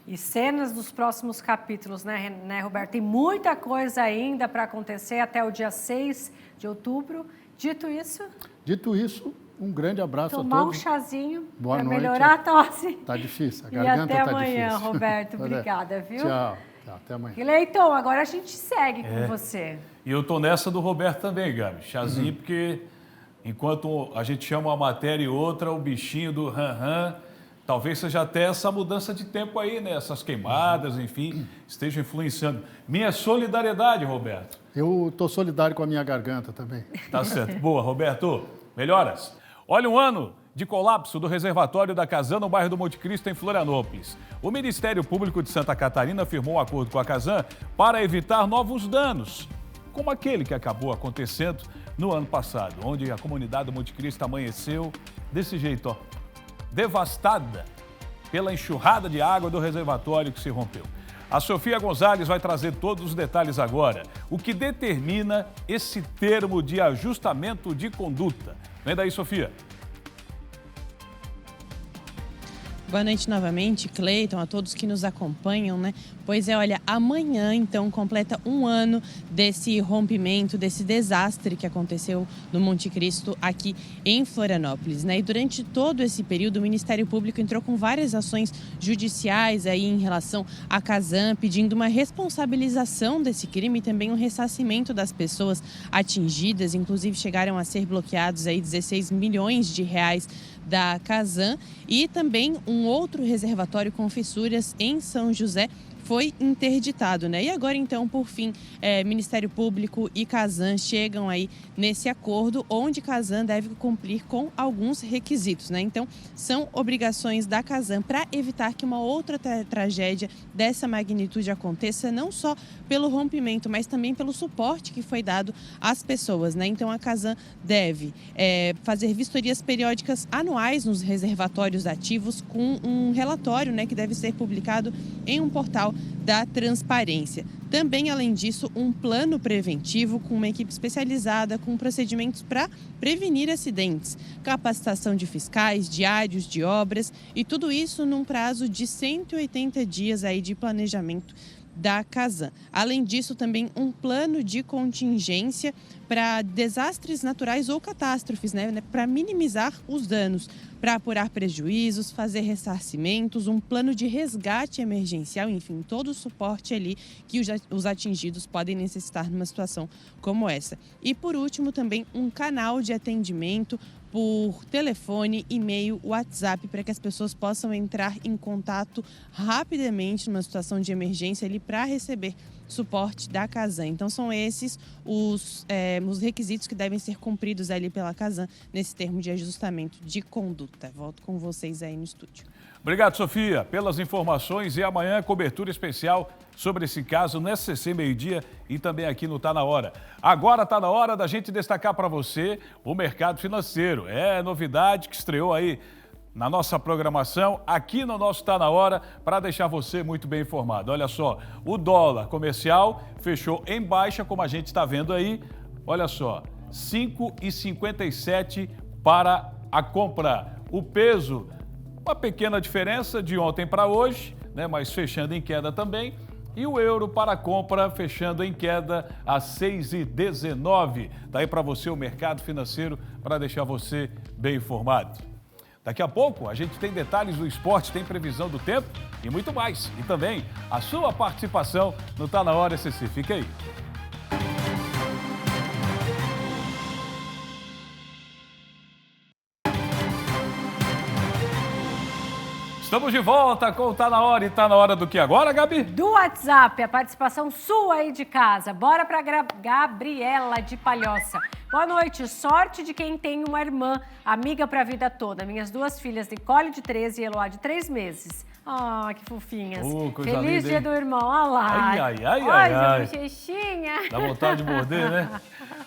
E cenas dos próximos capítulos, né, Roberto? Tem muita coisa ainda para acontecer até o dia 6 de outubro. Dito isso, um grande abraço a todos.
Tomar um chazinho
para melhorar a tosse.
Tá difícil, a
E
garganta
até
tá
amanhã,
difícil.
Roberto. Obrigada, viu?
Tchau, até amanhã.
Cleiton, agora a gente segue com você.
E eu tô nessa do Roberto também, Gabi. Chazinho, porque enquanto a gente chama uma matéria e outra, o bichinho do ran-ran, talvez seja até essa mudança de tempo aí, né? Essas queimadas, enfim, estejam influenciando. Minha solidariedade, Roberto.
Eu estou solidário com a minha garganta também.
Tá certo. Boa, Roberto. Melhoras. Olha, um ano de colapso do reservatório da Casan no bairro do Monte Cristo, em Florianópolis. O Ministério Público de Santa Catarina firmou um acordo com a Casan para evitar novos danos, como aquele que acabou acontecendo no ano passado, onde a comunidade do Monte Cristo amanheceu desse jeito, ó, devastada pela enxurrada de água do reservatório que se rompeu. A Sofia Gonzalez vai trazer todos os detalhes agora. O que determina esse termo de ajustamento de conduta? Vem daí, Sofia.
Boa noite novamente, Cleiton, a todos que nos acompanham, né? Pois é, olha, amanhã, então, completa um ano desse rompimento, desse desastre que aconteceu no Monte Cristo, aqui em Florianópolis, né? E durante todo esse período, o Ministério Público entrou com várias ações judiciais aí em relação à Casan, pedindo uma responsabilização desse crime e também um ressarcimento das pessoas atingidas. Inclusive, chegaram a ser bloqueados aí 16 milhões de reais da Casan, e também um outro reservatório com fissuras em São José foi interditado, né? E agora, então, por fim, Ministério Público e Casan chegam aí nesse acordo, onde Casan deve cumprir com alguns requisitos, né? Então, são obrigações da Casan para evitar que uma outra tragédia dessa magnitude aconteça, não só pelo rompimento, mas também pelo suporte que foi dado às pessoas, né? Então, a Casan deve fazer vistorias periódicas anuais nos reservatórios ativos, com um relatório, né, que deve ser publicado em um portal da transparência. Também, além disso, um plano preventivo com uma equipe especializada, com procedimentos para prevenir acidentes, capacitação de fiscais, diários de obras, e tudo isso num prazo de 180 dias aí de planejamento da Casan. Além disso, também um plano de contingência para desastres naturais ou catástrofes, né, para minimizar os danos, para apurar prejuízos, fazer ressarcimentos, um plano de resgate emergencial, enfim, todo o suporte ali que os atingidos podem necessitar numa situação como essa. E, por último, também um canal de atendimento por telefone, e-mail, WhatsApp, para que as pessoas possam entrar em contato rapidamente numa situação de emergência ali para receber suporte da Casan. Então, são esses os requisitos que devem ser cumpridos ali pela Casan nesse termo de ajustamento de conduta. Volto com vocês aí no estúdio.
Obrigado, Sofia, pelas informações, e amanhã cobertura especial sobre esse caso no SCC Meio-Dia e também aqui no Tá Na Hora. Agora está na hora da gente destacar para você o mercado financeiro. É novidade que estreou aí na nossa programação, aqui no nosso Tá Na Hora, para deixar você muito bem informado. Olha só, o dólar comercial fechou em baixa, como a gente está vendo aí. Olha só, 5,57 para a compra. O peso, uma pequena diferença de ontem para hoje, né, mas fechando em queda também. E o euro para a compra fechando em queda a 6,19. Está aí para você o mercado financeiro, para deixar você bem informado. Daqui a pouco a gente tem detalhes do esporte, tem previsão do tempo e muito mais. E também a sua participação no Tá Na Hora SCC. Fica aí. Estamos de volta com Tá Na Hora. E tá na hora do que agora, Gabi?
Do WhatsApp, a participação sua aí de casa. Bora pra Gabriela de Palhoça. Boa noite. Sorte de quem tem uma irmã, amiga pra vida toda. Minhas 2 filhas, Nicole de 13 e Eloá de 3 meses. Ah, que fofinhas.
Coisa
Feliz
linda,
dia
hein?
do irmão. Olha lá.
Ai.
Bochechinha.
Dá vontade de morder, né?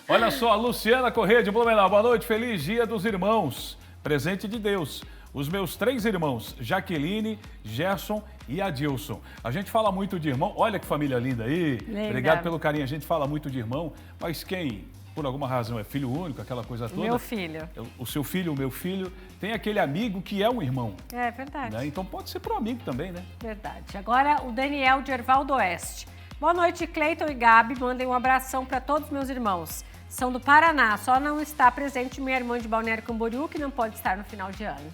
Olha só, a Luciana Corrêa de Blumenau. Boa noite. Feliz dia dos irmãos. Presente de Deus. Os meus 3 irmãos, Jaqueline, Gerson e Adilson. A gente fala muito de irmão. Olha que família linda aí.
Linda.
Obrigado pelo carinho. A gente fala muito de irmão, mas quem, por alguma razão, é filho único, aquela coisa toda...
Meu filho.
O seu filho, o meu filho, tem aquele amigo que é um irmão.
É verdade.
Né? Então pode ser pro amigo também, né?
Verdade. Agora o Daniel de Erval do Oeste. Boa noite, Cleiton e Gabi. Mandem um abração para todos os meus irmãos. São do Paraná. Só não está presente minha irmã de Balneário Camboriú, que não pode estar no final de ano.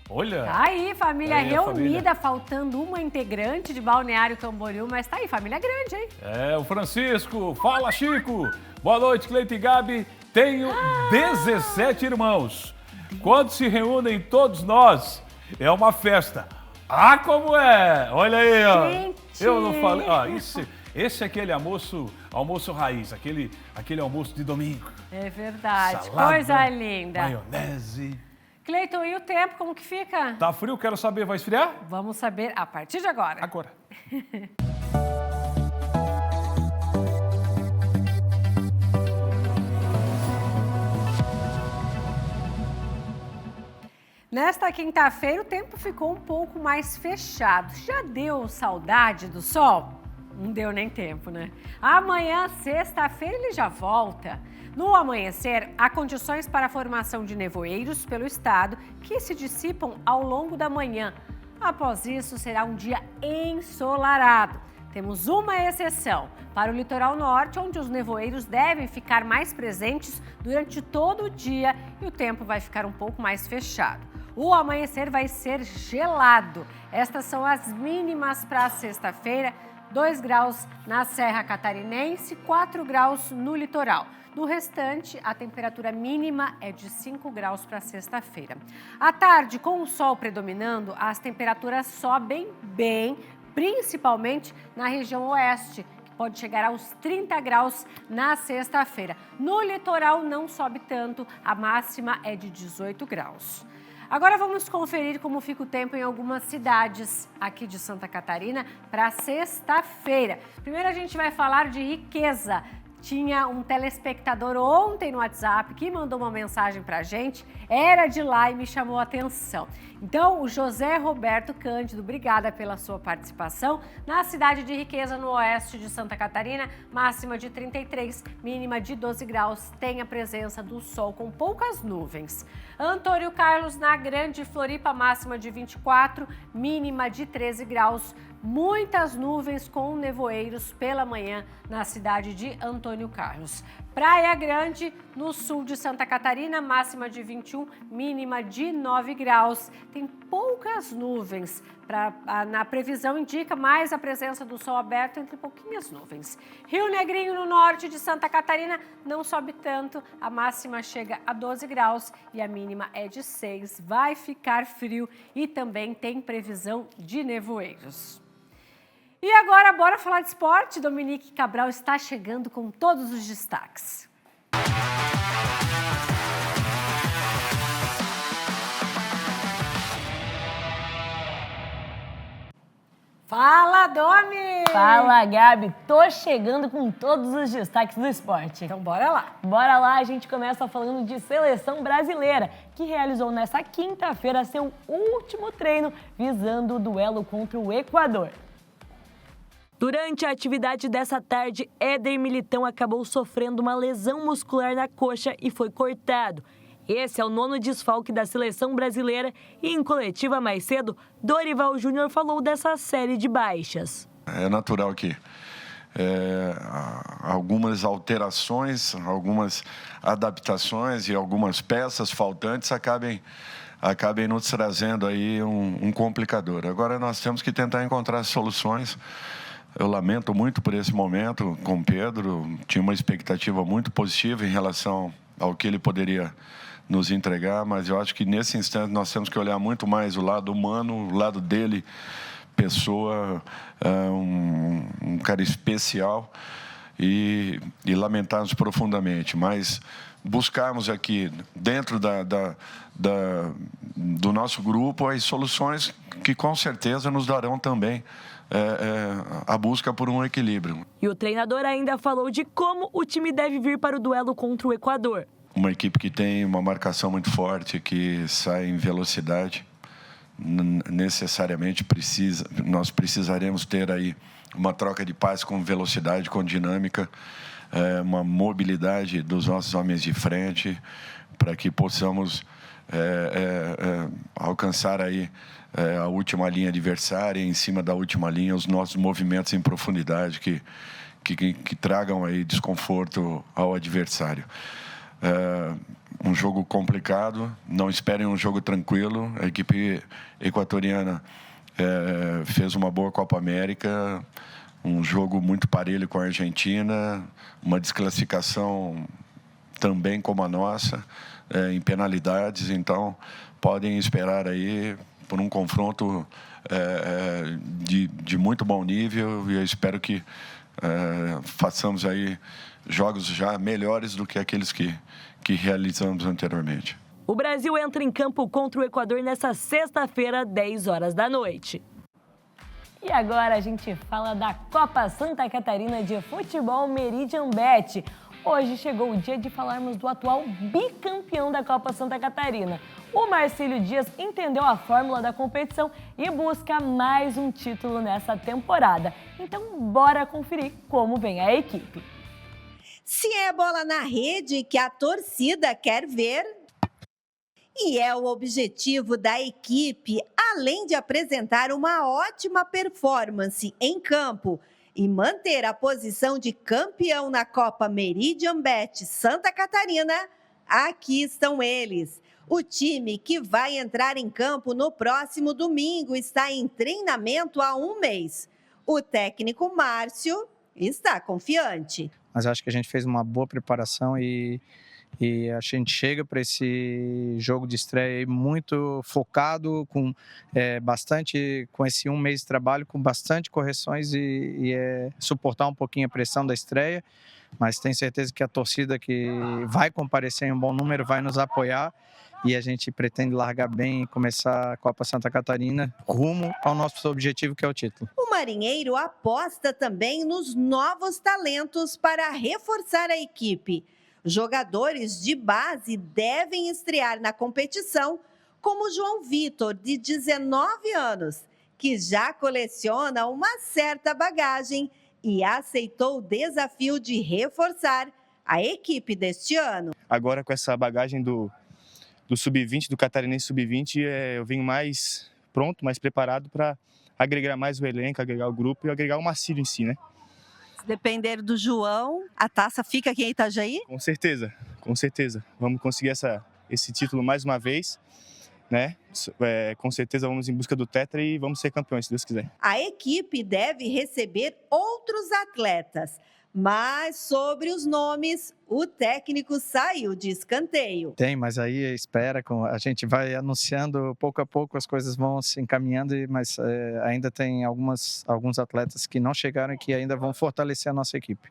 Olha!
Tá aí, família
aí,
reunida, faltando uma integrante de Balneário Camboriú, mas tá aí, família grande, hein?
É, o Francisco. Fala, Chico! Boa noite, Cleiton e Gabi. Tenho 17 irmãos. Quando se reúnem todos nós, é uma festa. Ah, como é! Olha aí, ó.
Gente.
Eu não falei. Ó, esse é aquele almoço raiz, aquele almoço de domingo.
É verdade.
Salada,
Coisa linda.
Maionese.
Cleiton, e o tempo, como que fica?
Tá frio? Quero saber, vai esfriar?
Vamos saber a partir de agora.
Agora.
Nesta quinta-feira, o tempo ficou um pouco mais fechado. Já deu saudade do sol? Não deu nem tempo, né? Amanhã, sexta-feira, ele já volta. No amanhecer, há condições para a formação de nevoeiros pelo estado que se dissipam ao longo da manhã. Após isso, será um dia ensolarado. Temos uma exceção, para o litoral norte, onde os nevoeiros devem ficar mais presentes durante todo o dia e o tempo vai ficar um pouco mais fechado. O amanhecer vai ser gelado. Estas são as mínimas para a sexta-feira: 2 graus na Serra Catarinense, 4 graus no litoral. No restante, a temperatura mínima é de 5 graus para sexta-feira. À tarde, com o sol predominando, as temperaturas sobem bem, principalmente na região oeste, que pode chegar aos 30 graus na sexta-feira. No litoral não sobe tanto, a máxima é de 18 graus. Agora vamos conferir como fica o tempo em algumas cidades aqui de Santa Catarina para sexta-feira. Primeiro a gente vai falar de Riqueza. Tinha um telespectador ontem no WhatsApp que mandou uma mensagem pra gente, era de lá e me chamou a atenção. Então, o José Roberto Cândido, obrigada pela sua participação. Na cidade de Riqueza, no oeste de Santa Catarina, máxima de 33, mínima de 12 graus, tem a presença do sol com poucas nuvens. Antônio Carlos, na Grande Floripa, máxima de 24, mínima de 13 graus. Muitas nuvens com nevoeiros pela manhã na cidade de Antônio Carlos. Praia Grande, no sul de Santa Catarina, máxima de 21, mínima de 9 graus. Tem poucas nuvens. Na previsão indica mais a presença do sol aberto entre pouquinhas nuvens. Rio Negrinho, no norte de Santa Catarina, não sobe tanto. A máxima chega a 12 graus e a mínima é de 6. Vai ficar frio e também tem previsão de nevoeiros. E agora, bora falar de esporte. Dominique Cabral está chegando com todos os destaques. Fala, Domi!
Fala, Gabi! Tô chegando com todos os destaques do esporte.
Então, bora lá!
Bora lá, a gente começa falando de seleção brasileira, que realizou nessa quinta-feira seu último treino, visando o duelo contra o Equador. Durante a atividade dessa tarde, Éder Militão acabou sofrendo uma lesão muscular na coxa e foi cortado. Esse é o 9º desfalque da seleção brasileira e em coletiva mais cedo, Dorival Júnior falou dessa série de baixas.
É natural que algumas alterações, algumas adaptações e algumas peças faltantes acabem nos trazendo aí um complicador. Agora nós temos que tentar encontrar soluções. Eu lamento muito por esse momento com o Pedro, tinha uma expectativa muito positiva em relação ao que ele poderia nos entregar, mas eu acho que nesse instante nós temos que olhar muito mais o lado humano, o lado dele, pessoa, um cara especial, e lamentarmos profundamente, mas buscarmos aqui, dentro do nosso grupo, as soluções que com certeza nos darão também a busca por um equilíbrio.
E o treinador ainda falou de como o time deve vir para o duelo contra o Equador.
Uma equipe que tem uma marcação muito forte, que sai em velocidade, necessariamente nós precisaremos ter aí uma troca de passe com velocidade, com dinâmica, uma mobilidade dos nossos homens de frente, para que possamos alcançar aí a última linha adversária, em cima da última linha, os nossos movimentos em profundidade que tragam aí desconforto ao adversário. Um jogo complicado, não esperem um jogo tranquilo. A equipe equatoriana fez uma boa Copa América, um jogo muito parelho com a Argentina, uma desclassificação também como a nossa, em penalidades, então podem esperar aí por um confronto de muito bom nível, e eu espero que façamos aí jogos já melhores do que aqueles que realizamos anteriormente.
O Brasil entra em campo contra o Equador nesta sexta-feira, 10 horas da noite. E agora a gente fala da Copa Santa Catarina de Futebol Meridian Bet. Hoje chegou o dia de falarmos do atual bicampeão da Copa Santa Catarina. O Marcílio Dias entendeu a fórmula da competição e busca mais um título nessa temporada. Então, bora conferir como vem a equipe.
Se é bola na rede que a torcida quer ver, e é o objetivo da equipe, além de apresentar uma ótima performance em campo e manter a posição de campeão na Copa Meridian Bet Santa Catarina, aqui estão eles. O time que vai entrar em campo no próximo domingo está em treinamento há um mês. O técnico Márcio está confiante.
Mas acho que a gente fez uma boa preparação e a gente chega para esse jogo de estreia muito focado, com esse um mês de trabalho, com bastante correções e suportar um pouquinho a pressão da estreia, mas tenho certeza que a torcida que vai comparecer em um bom número vai nos apoiar e a gente pretende largar bem e começar a Copa Santa Catarina rumo ao nosso objetivo, que é o título.
O Marinheiro aposta também nos novos talentos para reforçar a equipe. Jogadores de base devem estrear na competição, como João Vitor, de 19 anos, que já coleciona uma certa bagagem e aceitou o desafio de reforçar a equipe deste ano.
Agora, com essa bagagem do Sub-20, do Catarinense Sub-20, eu venho mais pronto, mais preparado para agregar mais o elenco, agregar o grupo e agregar o Marcílio em si, né?
Se depender do João, a taça fica aqui em Itajaí?
Com certeza, com certeza. Vamos conseguir esse título mais uma vez, né? Com certeza vamos em busca do Tetra e vamos ser campeões, se Deus quiser.
A equipe deve receber outros atletas, mas sobre os nomes, o técnico saiu de escanteio.
Tem, mas aí espera, a gente vai anunciando pouco a pouco, as coisas vão se encaminhando, mas ainda tem alguns atletas que não chegaram e que ainda vão fortalecer a nossa equipe.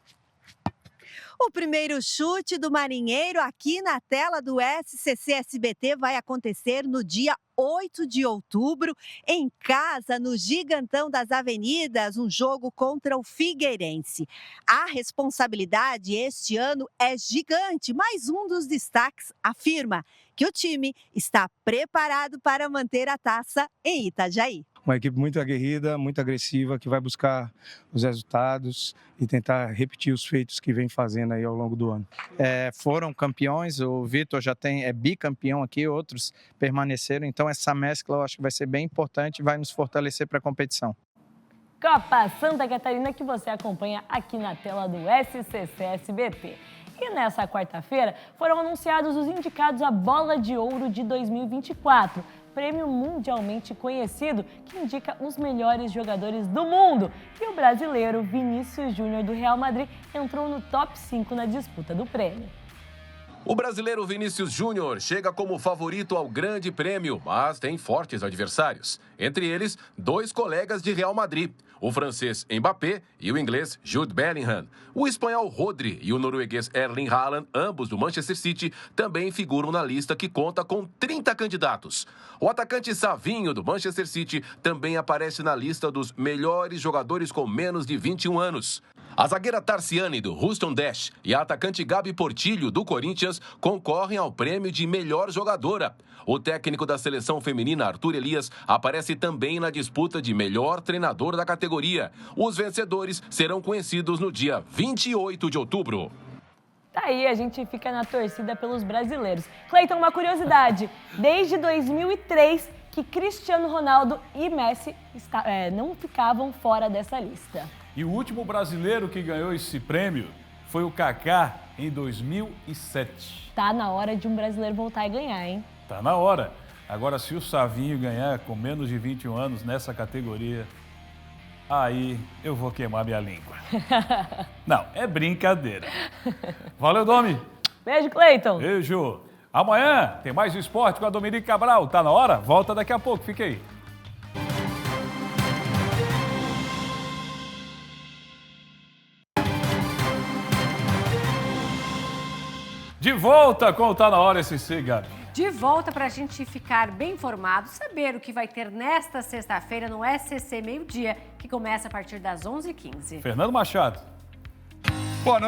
O primeiro chute do Marinheiro aqui na tela do SCC SBT vai acontecer no dia 8 de outubro, em casa, no Gigantão das Avenidas, um jogo contra o Figueirense. A responsabilidade este ano é gigante, mas um dos destaques afirma que o time está preparado para manter a taça em Itajaí.
Uma equipe muito aguerrida, muito agressiva, que vai buscar os resultados e tentar repetir os feitos que vem fazendo aí ao longo do ano. Foram campeões, o Vitor já é bicampeão aqui, outros permaneceram, então essa mescla eu acho que vai ser bem importante e vai nos fortalecer para a competição.
Copa Santa Catarina que você acompanha aqui na tela do SCC SBT. E nessa quarta-feira foram anunciados os indicados à Bola de Ouro de 2024, prêmio mundialmente conhecido que indica os melhores jogadores do mundo. E o brasileiro Vinícius Júnior do Real Madrid entrou no top 5 na disputa do prêmio.
O brasileiro Vinícius Júnior chega como favorito ao Grande Prêmio, mas tem fortes adversários. Entre eles, 2 colegas de Real Madrid, o francês Mbappé e o inglês Jude Bellingham. O espanhol Rodri e o norueguês Erling Haaland, ambos do Manchester City, também figuram na lista que conta com 30 candidatos. O atacante Savinho, do Manchester City, também aparece na lista dos melhores jogadores com menos de 21 anos. A zagueira Tarciane, do Houston Dash, e a atacante Gabi Portillo, do Corinthians, concorrem ao prêmio de melhor jogadora. O técnico da seleção feminina, Arthur Elias, aparece também na disputa de melhor treinador da categoria. Os vencedores serão conhecidos no dia 28 de outubro.
Daí a gente fica na torcida pelos brasileiros. Cleiton, uma curiosidade. Desde 2003 que Cristiano Ronaldo e Messi não ficavam fora dessa lista.
E o último brasileiro que ganhou esse prêmio foi o Kaká, em 2007.
Tá na hora de um brasileiro voltar e ganhar, hein?
Tá na hora. Agora, se o Savinho ganhar com menos de 21 anos nessa categoria, aí eu vou queimar minha língua. Não, é brincadeira. Valeu, Domi.
Beijo, Cleiton.
Beijo. Amanhã tem mais esporte com a Dominique Cabral. Tá na hora? Volta daqui a pouco. Fique aí. De volta com o Tá Na Hora SC, Gabi.
De volta para a gente ficar bem informado, saber o que vai ter nesta sexta-feira no SC Meio-Dia, que começa a partir das 11h15.
Fernando Machado.
Boa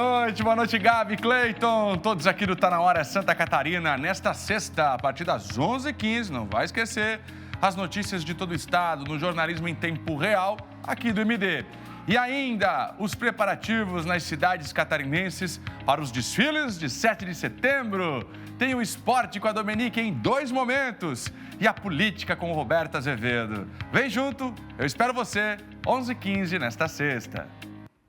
noite Gabi, Cleiton, todos aqui do Tá Na Hora Santa Catarina. Nesta sexta, a partir das 11h15, não vai esquecer, as notícias de todo o estado, no jornalismo em tempo real, aqui do MD. E ainda os preparativos nas cidades catarinenses para os desfiles de 7 de setembro. Tem o esporte com a Dominique em 2 momentos e a política com o Roberto Azevedo. Vem junto, eu espero você, 11h15 nesta sexta.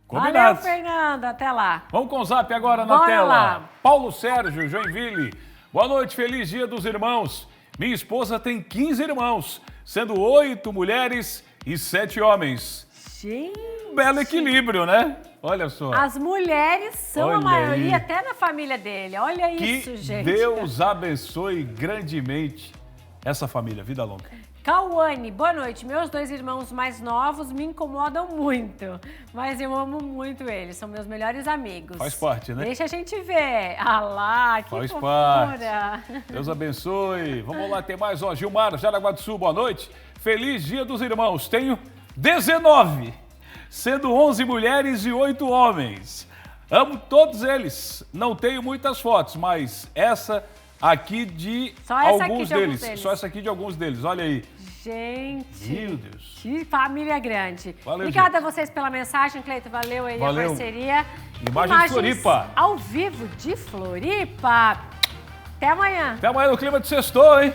Combinado.
Valeu, Fernando, até lá.
Vamos com o Zap agora na
Bora
tela.
lá.
Paulo Sérgio, Joinville. Boa noite, feliz dia dos irmãos. Minha esposa tem 15 irmãos, sendo 8 mulheres e 7 homens.
Gente.
Belo equilíbrio, né? Olha só.
As mulheres são a maioria até na família dele. Olha isso, gente.
Deus abençoe grandemente essa família. Vida longa.
Cauane, boa noite. Meus 2 irmãos mais novos me incomodam muito, mas eu amo muito eles. São meus melhores amigos.
Faz parte, né?
Deixa a gente ver. Ah lá, que
Faz
fofura.
parte. Deus abençoe. Vamos lá, tem mais. Ó, Gilmar, Jaraguá do Sul, boa noite. Feliz dia dos irmãos. Tenho 19, sendo 11 mulheres e 8 homens. Amo todos eles. Não tenho muitas fotos, mas essa aqui de alguns deles. Só essa aqui de alguns deles. Olha aí.
Gente,
meu Deus.
Que família grande.
Valeu,
obrigada
gente.
a vocês pela mensagem, Cleiton. Valeu aí
Valeu.
a parceria.
Imagem de Floripa.
Ao vivo de Floripa. Até amanhã.
Até amanhã no clima de sextou, hein?